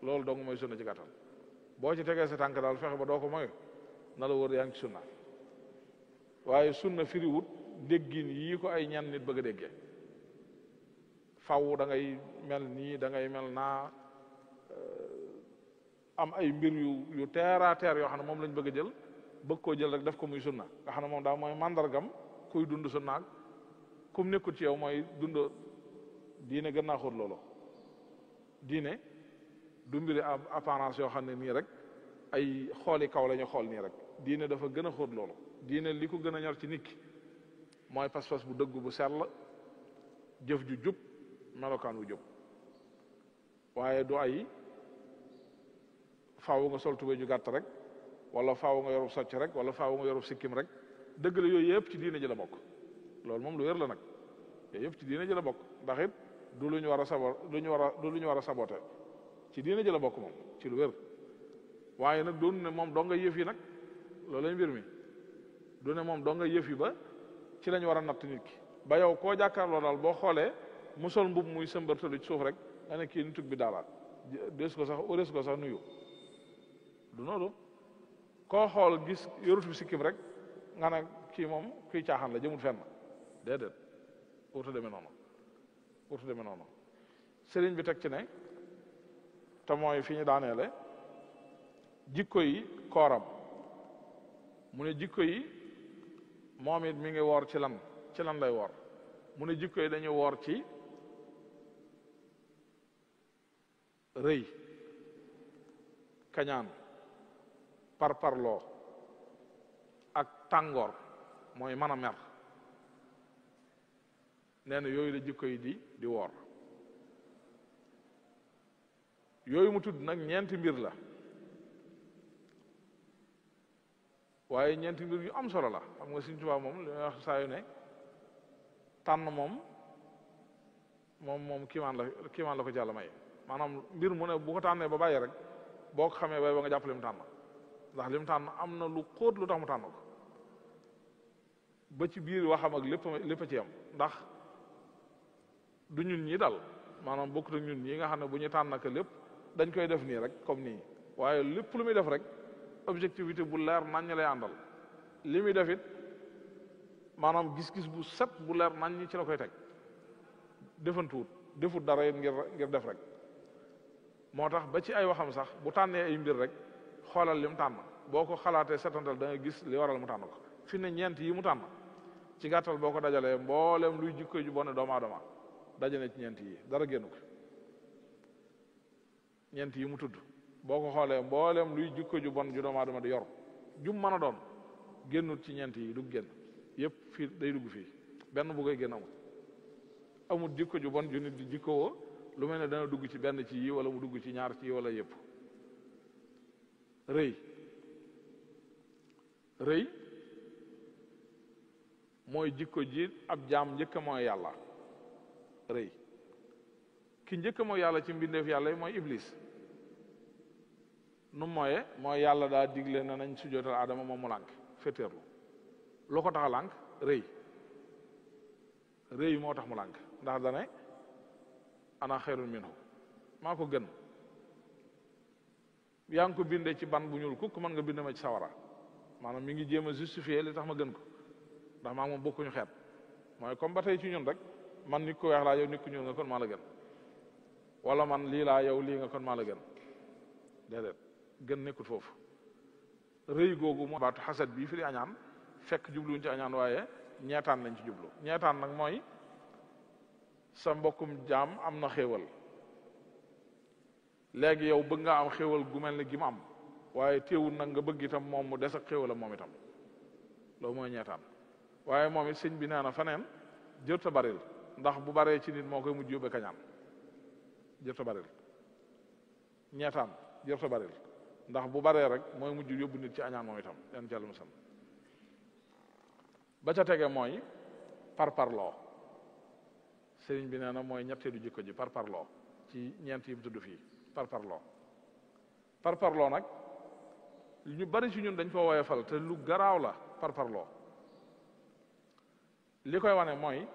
loolu dong mooy sunna ci gàttal boo ci tegee sa tànk daal fexe ba doo ko moyu na la wër yaa ngi ci sunna waaye sunna firiwut déggin yii ko ay ñenn nit bëgg a déggee faw da ngay mel nii da ngay mel naa am ay mbir yu teera teer yoo xam ne moom lañ bëgg a jël bëgg koo jël rek def ko muy sunna nga xam ne moom daal mooy mandargam kuy dund sunna ak kum nekkul ci yow mooy dund diine gën naa xóot loolu diine du mbiri apparence yoo xam ne nii rek ay xooli kaw la ñu xool nii rek diine dafa gën a xóot loolu diine li ko gën a ñor ci nit ki mooy pas-pas bu dëgg bu sell jëf ju jub melokaan wu jub waaye du ay faaw nga sol tubéy ju gàtt rek wala faaw nga yorub socc rek wala faaw nga yorub sikkim rek dëgg la yooyu yëpp ci diine ji la bokk loolu moom lu wér la nag yooyu yëpp ci diine ji la bokk ndax it du lu ñu war a du lu ñu war a saboté ci diine ji la bokk moom ci lu wér waaye nag doon ne moom doo nga yëf yi nag loolu lay mbir mi du ne moom doo nga yëf yi ba ci lañ war a natt nit ki ba yow koo jàkkaarloo daal boo xoolee mu sol mbub muy sëmbartalu ci suuf rek nga ne kii nitug bi daalaat des ko sax nuyu du noonu koo xool gis yorut bi sikkim rek nga ne kii moom kuy caaxaan la jëmul fenn déedéet wutu demee noonu sëriñ bi teg ci ne te mooy fi ñu daaneele jikko yi kooram mu ne jikko yi moom it mi ngi woor ci lan lay woor mu ne jikko yi dañuy woor ci rëy kañaan parparloo ak tàngoor mooy mën a mer nee na yooyu la jikko yi di woor yooyu mu tudd nag ñeenti mbir la waaye ñeenti mbir yu am solo la xam nga Sëriñ Tuubaa moom li may wax saa yu ne tànn moom kiimaan la ko ci Yàlla may maanaam mbir mu ne bu ko tànnee ba bàyyi rek boo ko xamee bay ba nga jàpp lim tànn ndax lim tànn am na lu xóot lu tax mu tànn ko ba ci biir waxam ak lépp a ci yam ndax du ñun ñi dal maanaam bokkut ak ñun ñi nga xam ne bu ñu tànn naka lépp dañ koy def nii rek comme nii waaye lépp lu muy def rek objectivité bu leer naññ lay àndal li muy def it maanaam gis-gis bu set bu leer naññ ci la koy teg defantuwut defut dara it ngir def rek moo tax ba ci ay waxam sax bu tànnee ay mbir rek xoolal li mu tànn boo ko xalaatee setantal da nga gis li waral mu tànn ko fi ne ñeent yi mu tànn ci gàttal boo ko dajalee mboolem luy jikko ju bon doomu aadama dajale ci ñeent yi dara génn ko ñeent yi mu tudd boo ko xoolee mboolem luy jikko ju bon ju doomu aadama di yor jum mën a doon génnut ci ñeent yi du génn yëpp fii day dugg fii benn bu koy génn amul jikko ju bon ju nit di jikkowoo lu mel ne dana dugg ci benn ci yi wala mu dugg ci ñaar ci yi wala yëpp rëy mooy jikko ji ab jaam njëkk mooy yàlla rëy ki njëkk mooy yàlla ci mbindeef yàlla yi mooy iblis nu mooy yàlla daa digle na nañ sujootal aadama moom mu lànk féetéerlu lu ko tax a lànk rëy moo tax mu lànk ndax dane ana xayrun minhu maa ko gën yaa ngi ko bindee ci ban bu ñuul kukk mën nga bind ma ci sawara maanaam mi ngi jéem a justifier li tax ma gën ko ndax maa moom bokkuñu xeet mooy comme ba tey ci ñun rek man nit ku weex laa yow nit ku ñuul nga kon maa la gën wala man lii laa yow lii nga kon maa la gën déedéet gën nekkul foofu rëy googu moo baatu xasad bii fi di añaan fekk jubluwuñ ci añaan waaye ñeetaan lañ ci jublu ñeetaan nag mooy sa mbokkum jaam am na xéewal léegi yow bëgg nga am xéewal gu mel ne gi mu am waaye teewul nag nga bëgg itam moom mu des ak xéewalam moom itam loolu mooy ñeetaan waaye moom it sëñ bi nee na faneen jërta baril ndax bu baree ci nit moo koy mujj yóbbe kañaan jërta baril ñeetaan jërta baril ndax bu baree rek mooy mujj yóbbu nit ci añaan moom itam yan ci Yàlla musal ba ca tege mooy parparloo sëriñ bi nee na mooy ñetteelu jikko ji parparloo ci ñeent yi mu tudd fii parparloo nag ñu bari ci ñun dañ ko woyofal te lu garaaw la parparloo li koy wane mooy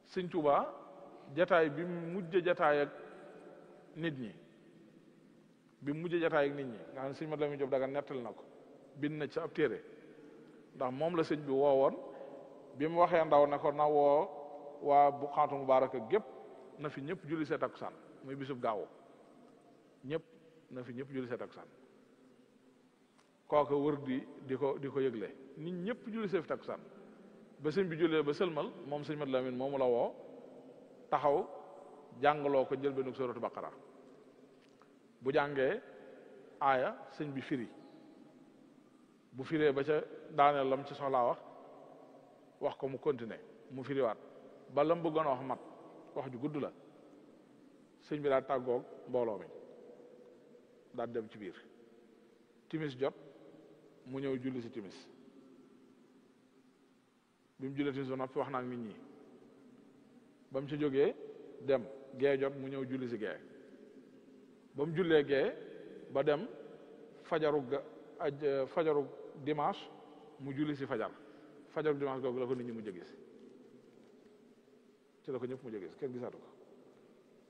Sëñ Tuubaa jataay bi mujj jataay ak nit ñi nga xam ne sëñ Mat Lamin Jóob Daga nettali na ko bind na ci ab téere ndax moom la sëñ bi woowoon bi mu waxee ndaw ne ko na woo waa Buqaatu Mubaaraka gépp na fi ñëpp julli see takkusaan muy bisub gaawu ñëpp na fi ñëpp julli see takkusaan kooku wër di ko yëgle nit ñëpp julli see fi takkusaan ba sëñ bi jullee ba sëlmal moom sëñ Mat Lamin moomu la woo taxaw jàngaloo ko jël benn suuratu Baqara bu jàngee aaya sëñ bi firi bu firee ba ca daaneel lam ci soxlaa wax ko mu continuer mu firiwaat ba lam bëggoon a wax ju gudd la sëñ bi daal tàggoog mbooloo mi daal dem ci biir timis jot mu ñëw julli si timis bi mu jullee timis ba noppi wax na ak nit ñi ba mu ci jógee dem gee jot mu ñëw julli si gee ba mu jullee gee ba dem fajaru dimanche mu julli si fajaru dimanche googu la ko nit ñi mujj a gis ci la ko ñëpp mujj a gis kenn gisaatu ko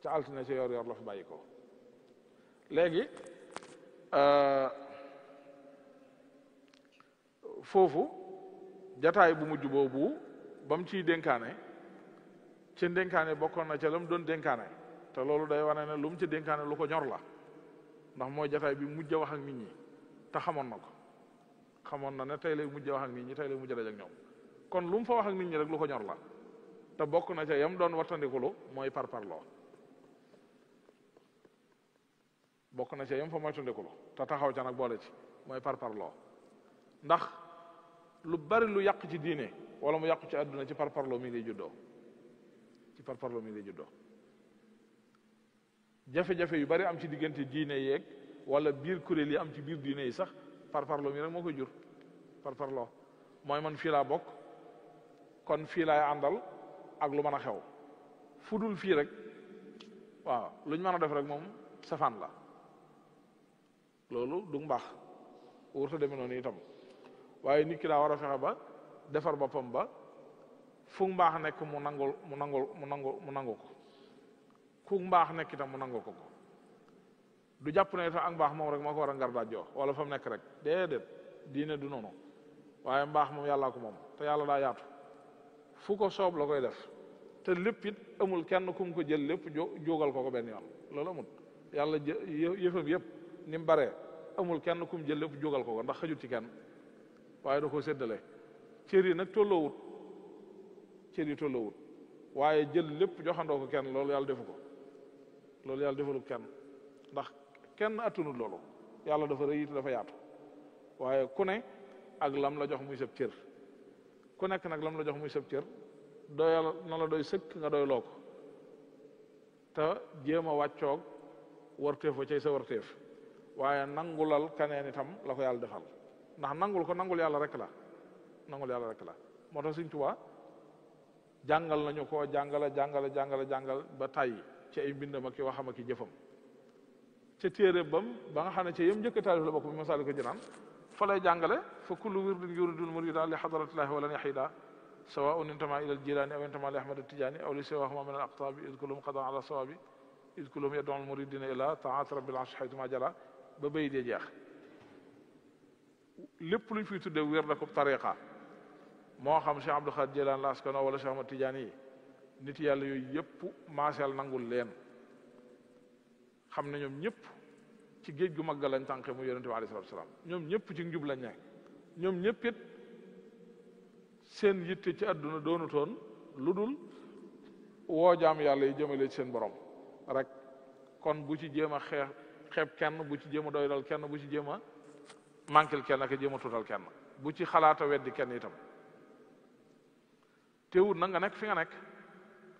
ca altine ci yor la fi bàyyi ko léegi foofu jataay bu mujj boobu ba mu ciy dénkaane ci dénkaane bokkoon na ca la mu doon dénkaane te loolu day wane ne lu mu ci dénkaane lu ko ñor la ndax mooy jataay bi mujj a wax ak nit ñi te xamoon na ko xamoon na ne tey lay mujj a wax ak nit ñi tey lay mujj a daj ak ñoom kon lu mu fa wax ak nit ñi rek lu ko ñor la te bokk na ca yam doon wattandikulu mooy parparloo bokk na ca yam fa moytandikulu te taxaw ca nag boole ci mooy parparloo ndax lu bari lu yàq ci diine wala mu yàqu ci àdduna ci parparloo mi lay juddoo jafe-jafe yu bari am ci diggante diine yeeg wala biir kuréel yi am ci biir diine yi sax parparloo mi rek moo koy jur parparloo mooy man fii laa bokk kon fii laay àndal ak lu mën a xew fu dul fii rek waaw luñ mën a def rek moom safaan la loolu du mbaax wurta demee noonu itam waaye nit ki daa war a fexe ba defar boppam ba fu mbaax nekk mu nangu ko fu mbaax nekk itam mu nangul ko du jàpp ne itam ak mbaax moom rek moo ko war a ngar daajoo wala fa mu nekk rek déedéet diine du noonu waaye mbaax moom yàllaa ko moom te yàlla daa yaatu fu ko soob la koy def te lépp it amul kenn ku mu ko jël lépp jógal ko benn yoon loolu amul yàlla yëfam yëpp ni mu baree amul kenn ku mu jël lépp jógal ko ndax xajut ci kenn waaye da koo séddale cër yi nag tolloowut cër yi tolloowut waaye jël lépp joxandoo ko kenn loolu yàlla defu ko loolu yàlla defalu kenn ndax kenn attunul loolu yàlla dafa rëy dafa yaatu waaye ku ne ak lam la jox muy sab cër ku nekk nag lam la jox muy sab cër doyal na la doy sëkk nga doy loo ko te jéem a wàccoog warteef wa cay sa warteef waaye nangulal kaneen itam la ko yàlla defal ndax nangul ko nangul yàlla rek la nangul yàlla rek la moo tax Sëriñ Tuubaa jàngal nañu ko jàngal ba tàyyi ci ay mbindam ak i waxam ak i jëfam ca téere bam ba nga xam ne ci yëm njëkk taalif la bokk bi Masaalikul Jinaan fa lay jàngale fa kullu wirdin yuridul murida li hadratillahi walan yahida sawaun intama ila al jilani aw intama li ahmad tijani aw li siwahuma min al aqtabi id kullum qadan ala sawabi id kullum yad'u al muridina ila taat rabbil arsh haytuma jala ba bay dee jeex lépp luñ fiy tudde wér da ko tariqa moo xam Cheikh Abdou Khadir Jilani la askano wala Cheikh Ahmad Tidiane yi nit yàlla yooyu yëpp maaseel nangul leen xam ne ñoom ñëpp ci géej gu mag lañ tànqe mu yonente bi alayhi salaatu salaam ñoom ñëpp ci njub lañ nekk ñoom ñëpp it seen yitte ci àdduna doonutoon lu dul woo jaam yàlla yi jëmale ci seen borom rek kon bu ci jéem a xeeb kenn bu ci jéem a doydal kenn bu ci jéem a manquil kenn ak jéem a tuutal kenn bu ci xalaata weddi kenn itam teewul nag nga nekk fi nga nekk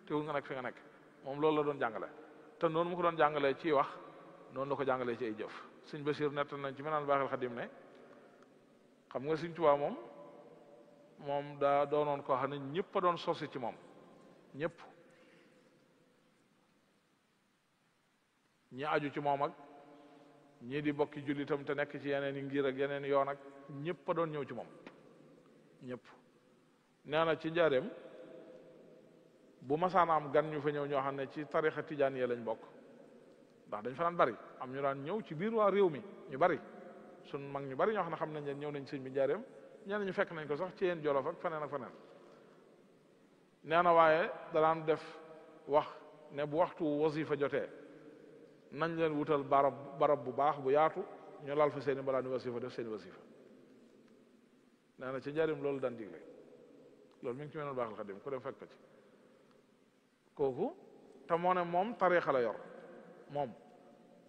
teewul nga nekk fi nga nekk moom loolu la doon jàngale te noonu mu ko doon jàngalee ciy wax noonu la ko jàngalee ci ay jëf Sëñ Basiir nett nañ ci Minanul Baaxil Xadim ne xam nga Sëñ Tuubaa moom daa doonoon koo xam ne ñëpp a doon sosi ci moom ñëpp ñi aju ci moom ak ñii di bokki jullitam te nekk ci yeneen i ngir ak yeneen yoon ak ñëpp a doon ñëw ci moom ñëpp nee na ci njaareem bu masaana am gan ñu fa ñëw ñoo xam ne ci tarixa tijaan yee lañ bokk ndax dañ fa daan bari am ñu daan ñëw ci biir waa réew mi ñu bari sun mag ñu bari ñoo xam ne xam nañ leen ñëw nañ sëñ bi njaareem ñenn ñu fekk nañ ko sax ci yéen Jolof ak feneen ak feneen nee na waaye daan def wax ne bu waxtu wasifa jotee nañ leen wutal barab bu baax bu yaatu ñu lal fa seeni balaa ni wasifa def seeni wasifa nee na ci njaareem loolu daan digle loolu mi ngi ci Minanul Baaxil Xadim ku dem fekk ko ci kooku te moo ne moom tariixa la yor moom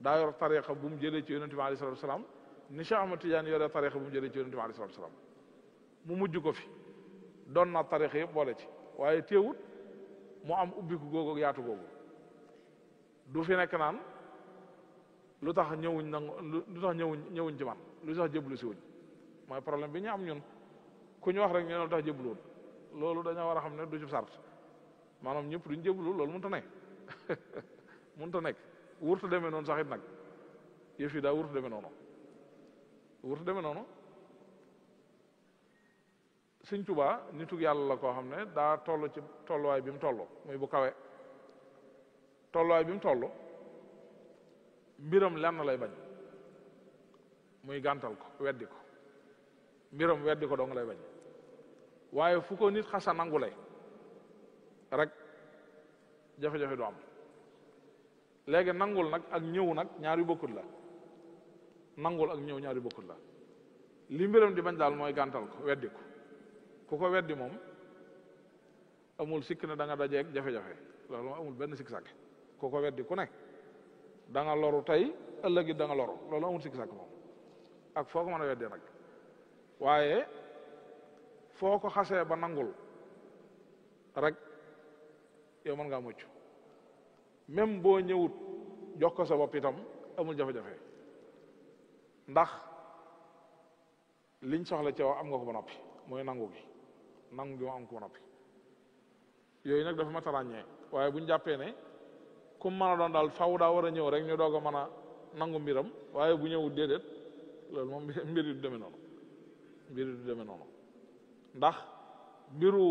daa yor tariixa bu mu jëlee ci yonente bi alayhi salaatu wasalaam ni Cheikh Ahmad Tidiane yore tariixa bu mu jëlee ci yonente bi alayhi salaatu wasalaam mu mujj ko fi doon na tariixa yëpp boole ci waaye teewut mu am ubbiku googu ak yaatu googu du fi nekk naan lu tax ñëwuñ ci man lu tax jëblu si wuñ mooy problème bi ñu am ñun ku ñu wax rek ñu ne lu tax jëbluwul loolu dañoo war a xam ne du ci sart maanaam ñëpp duñ jëblu loolu mënut a nekk mënut a nekk wurtu demee noonu sax it nag yëf yi daa wurtu demee noonu Sëñ Tuubaa nitug yàlla la koo xam ne daa toll ci tolluwaay bi mu toll muy bu kawe tolluwaay bi mu toll mbiram lenn lay bañ muy gàntal ko weddi ko mbiram weddi ko dong lay bañ waaye fu ko nit xasa nangule rek jafe-jafe du am léegi nangul nag ak ñëw nag ñaari bokkut la nangul ak ñëw ñaari bokkut la li mbiram di bañ daal mooy gàntal ko weddi ko ku ko weddi moom amul sikk ne da nga dajeeg jafe-jafe loolu moom amul benn sikk sàkk ku ko weddi ku ne da nga loru tey ëllëg it da nga loru loolu amul sikk sàkk moom ak foo ko mën a weddee nag waaye foo ko xasee ba nangul rek yow mën ngaa mucc même boo ñëwut jox ko sa bopp itam amul jafe-jafe ndax liñ soxla ci yow am nga ko ba noppi mooy nangu gi mu am ko ba noppi yooyu nag dafa mat a ràññee waaye buñ jàppee ne comme mën a doon daal faw daa war a ñëw rek ñu doog a mën a nangu mbiram waaye bu ñëwut déedéet loolu moom mbir yi du demee noonu ndax mbiru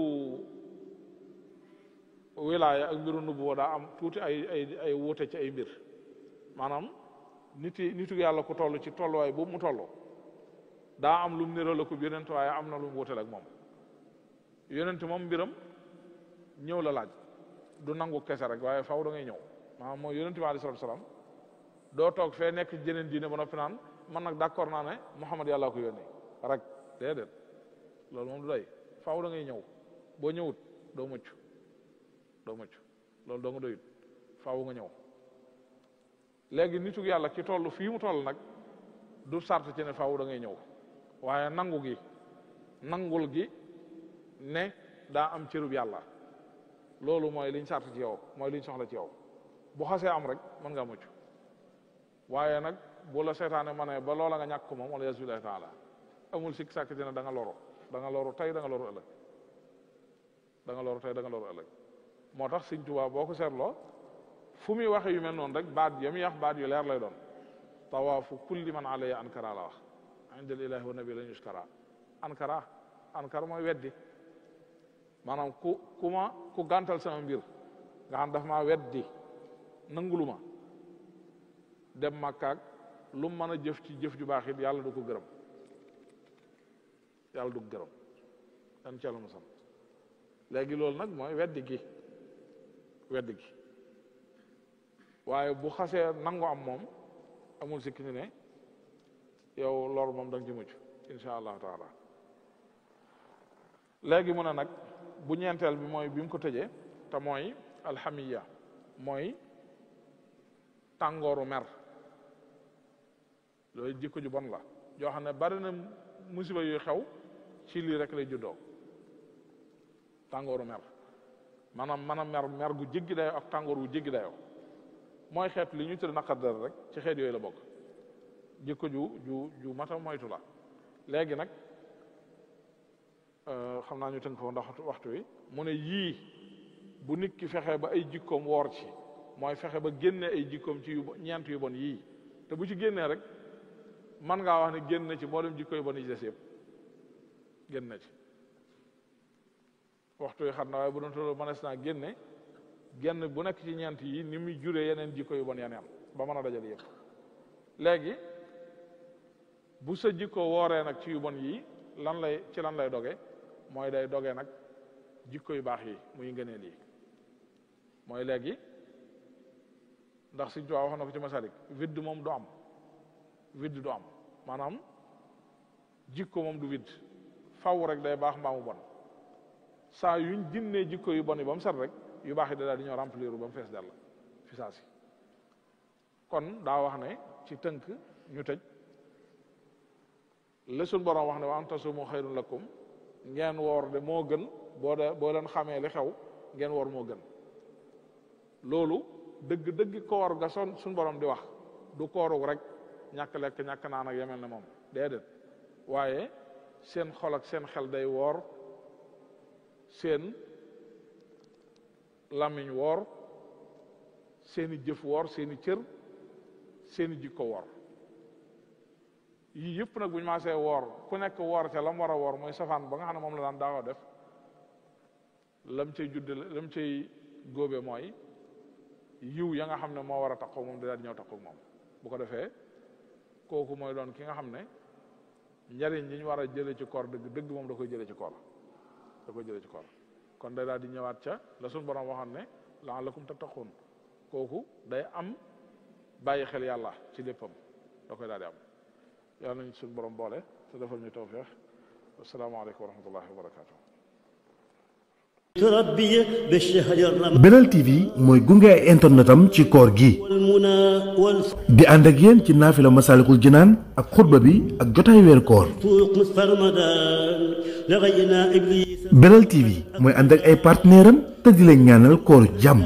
wilaaya ak mbiru nubuwa daa am tuuti ay wuute ci ay mbir maanaam nitu yàlla ku toll ci tolluwaay boobu mu toll daa am lu mu niroo la ko yonent waaye am na lu mu wuuteel ak moom yonent moom mbiram ñëw la laaj du nangu kese rek waaye faw da ngay ñëw maanaam mooy yonent bi alayhi salaatu salaam doo toog fee nekk jeneen diine ba noppi naan man nag d'accord naa ne Muhammad yàlla ko yónnee rek déedéet loolu moom du doy faw da ngay ñëw boo ñëwut doo mucc loolu doo nga doyut faaw nga ñëw léegi nitu yàlla ki toll fii mu toll nag du sart ci ne faaw da ngay ñëw waaye nangul gi ne daa am cërub yàlla loolu mooy liñ sart ci yow mooy liñ soxla ci yow bu xasee am rek mën ngaa mucc waaye nag bu la seetaane ma ne ba loola nga ñàkk ko moom wala yasubillahi taala amul sikk sàkk ci ne da nga loru tey da nga loru ëllëg moo tax Sëñ Tuubaa boo ko seetloo fu muy waxe yu mel noonu rek baat yami yax baat yu leer lay doon tawaafu kulli man alayya ankara la wax indal ilahi wa nabi lañu yuskara ankara mooy weddi maanaam ku gàntal sama mbir nga xam daf maa weddi nanguluma dem Makkaak lu mën a jëf ci jëf ju baax it yàlla du ko gërëm dan ci yàlla musal léegi loolu nag mooy weddi gi waaye bu xasee nangu am moom amul sikki ni ne yow lor moom da nga ci mucc insha allahu taala léegi mu ne nag bu ñeenteel bi mooy bi mu ko tëjee te mooy alxamiya mooy tàngooru mer loolu jikko ju bon la joo xam ne bari na musiba yu xew ci lii rek lay juddoo tàngooru mer maanaam mer gu jéggi dayoo ak tàngoor gu jéggi dayoo mooy xeet li ñu tudd naqar dara rek ci xeet yooyu la bokk jikko ju mata moytu la léegi nag xam naa ñu tënk foofu ndax waxtu wi mu ne yii bu nit ki fexe ba ay jikkoom woor ci mooy fexe ba génne ay jikkoom ci ñeent yu bon yii te bu ci génnee rek man ngaa wax ne génn na ci mboolem jikko yu bon yi ci des yëpp génn na ci waxtu wi xam na waaye bu doon toll mënees naa génne genn bu nekk ci ñeent yi ni muy juree yeneen jikko yu bon yeneen ba mën a dajale yëpp léegi bu sa jikko wooree nag ci yu bon yi lan lay doge mooy day doge nag jikko yu baax yi muy ngëneel yi mooy léegi ndax Sëñ Tuubaa wax na ko ci Masalik vide moom du am maanaam jikko moom du vide faw rek day baax mbaa mu bon saa yuñ jinnee jikko yu bon yi ba mu set rek yu baax yi da daal di ñoo remplir ba mu fees dell fi saa si kon daa wax ne ci tënk ñu tëj la suñ borom wax ne wa an tasuumu xayrun lakum ngeen woor de moo gën boo leen xamee li xew ngeen woor moo gën loolu dëgg koor ga suñ borom di wax du kooru rek ñàkk lekk ñàkk naan ak yemel ne moom déedéet waaye seen xol ak seen xel day woor seen làmmiñ woor seeni jëf woor seeni cër seeni jikko woor yii yëpp nag bu ñu maasee woor ku nekk woor ca lam war a woor mooy safaan ba nga xam ne moom la daan daawa def lam cay góobe mooy yiw ya nga xam ne moo war a taxaw moom daal di ñëw taxaw moom bu ko defee kooku mooy doon ki nga xam ne njariñ yi ñu war a jëlee ci koor dëgg moom da koy jëlee ci koor kon day daal di ñëwaat ca la suñu borom waxoon ne la'allakum tattaqun kooku day am bàyyi xel yàlla ci léppam da koy daal di am yàlla nañ suñu borom boole te defal ñu tawfiix asalaamaaleykum wa rahmatullahi wa barakaatu. Belal TV mooy gunge ay internetam ci koor gi di ànd ak yéen ci naafila Masaalikul Jinaan ak xutba bi ak jotaay weer koor. Belal TV mooy ànd ak ay partenaire am te di leen ñaanal koor jàmm.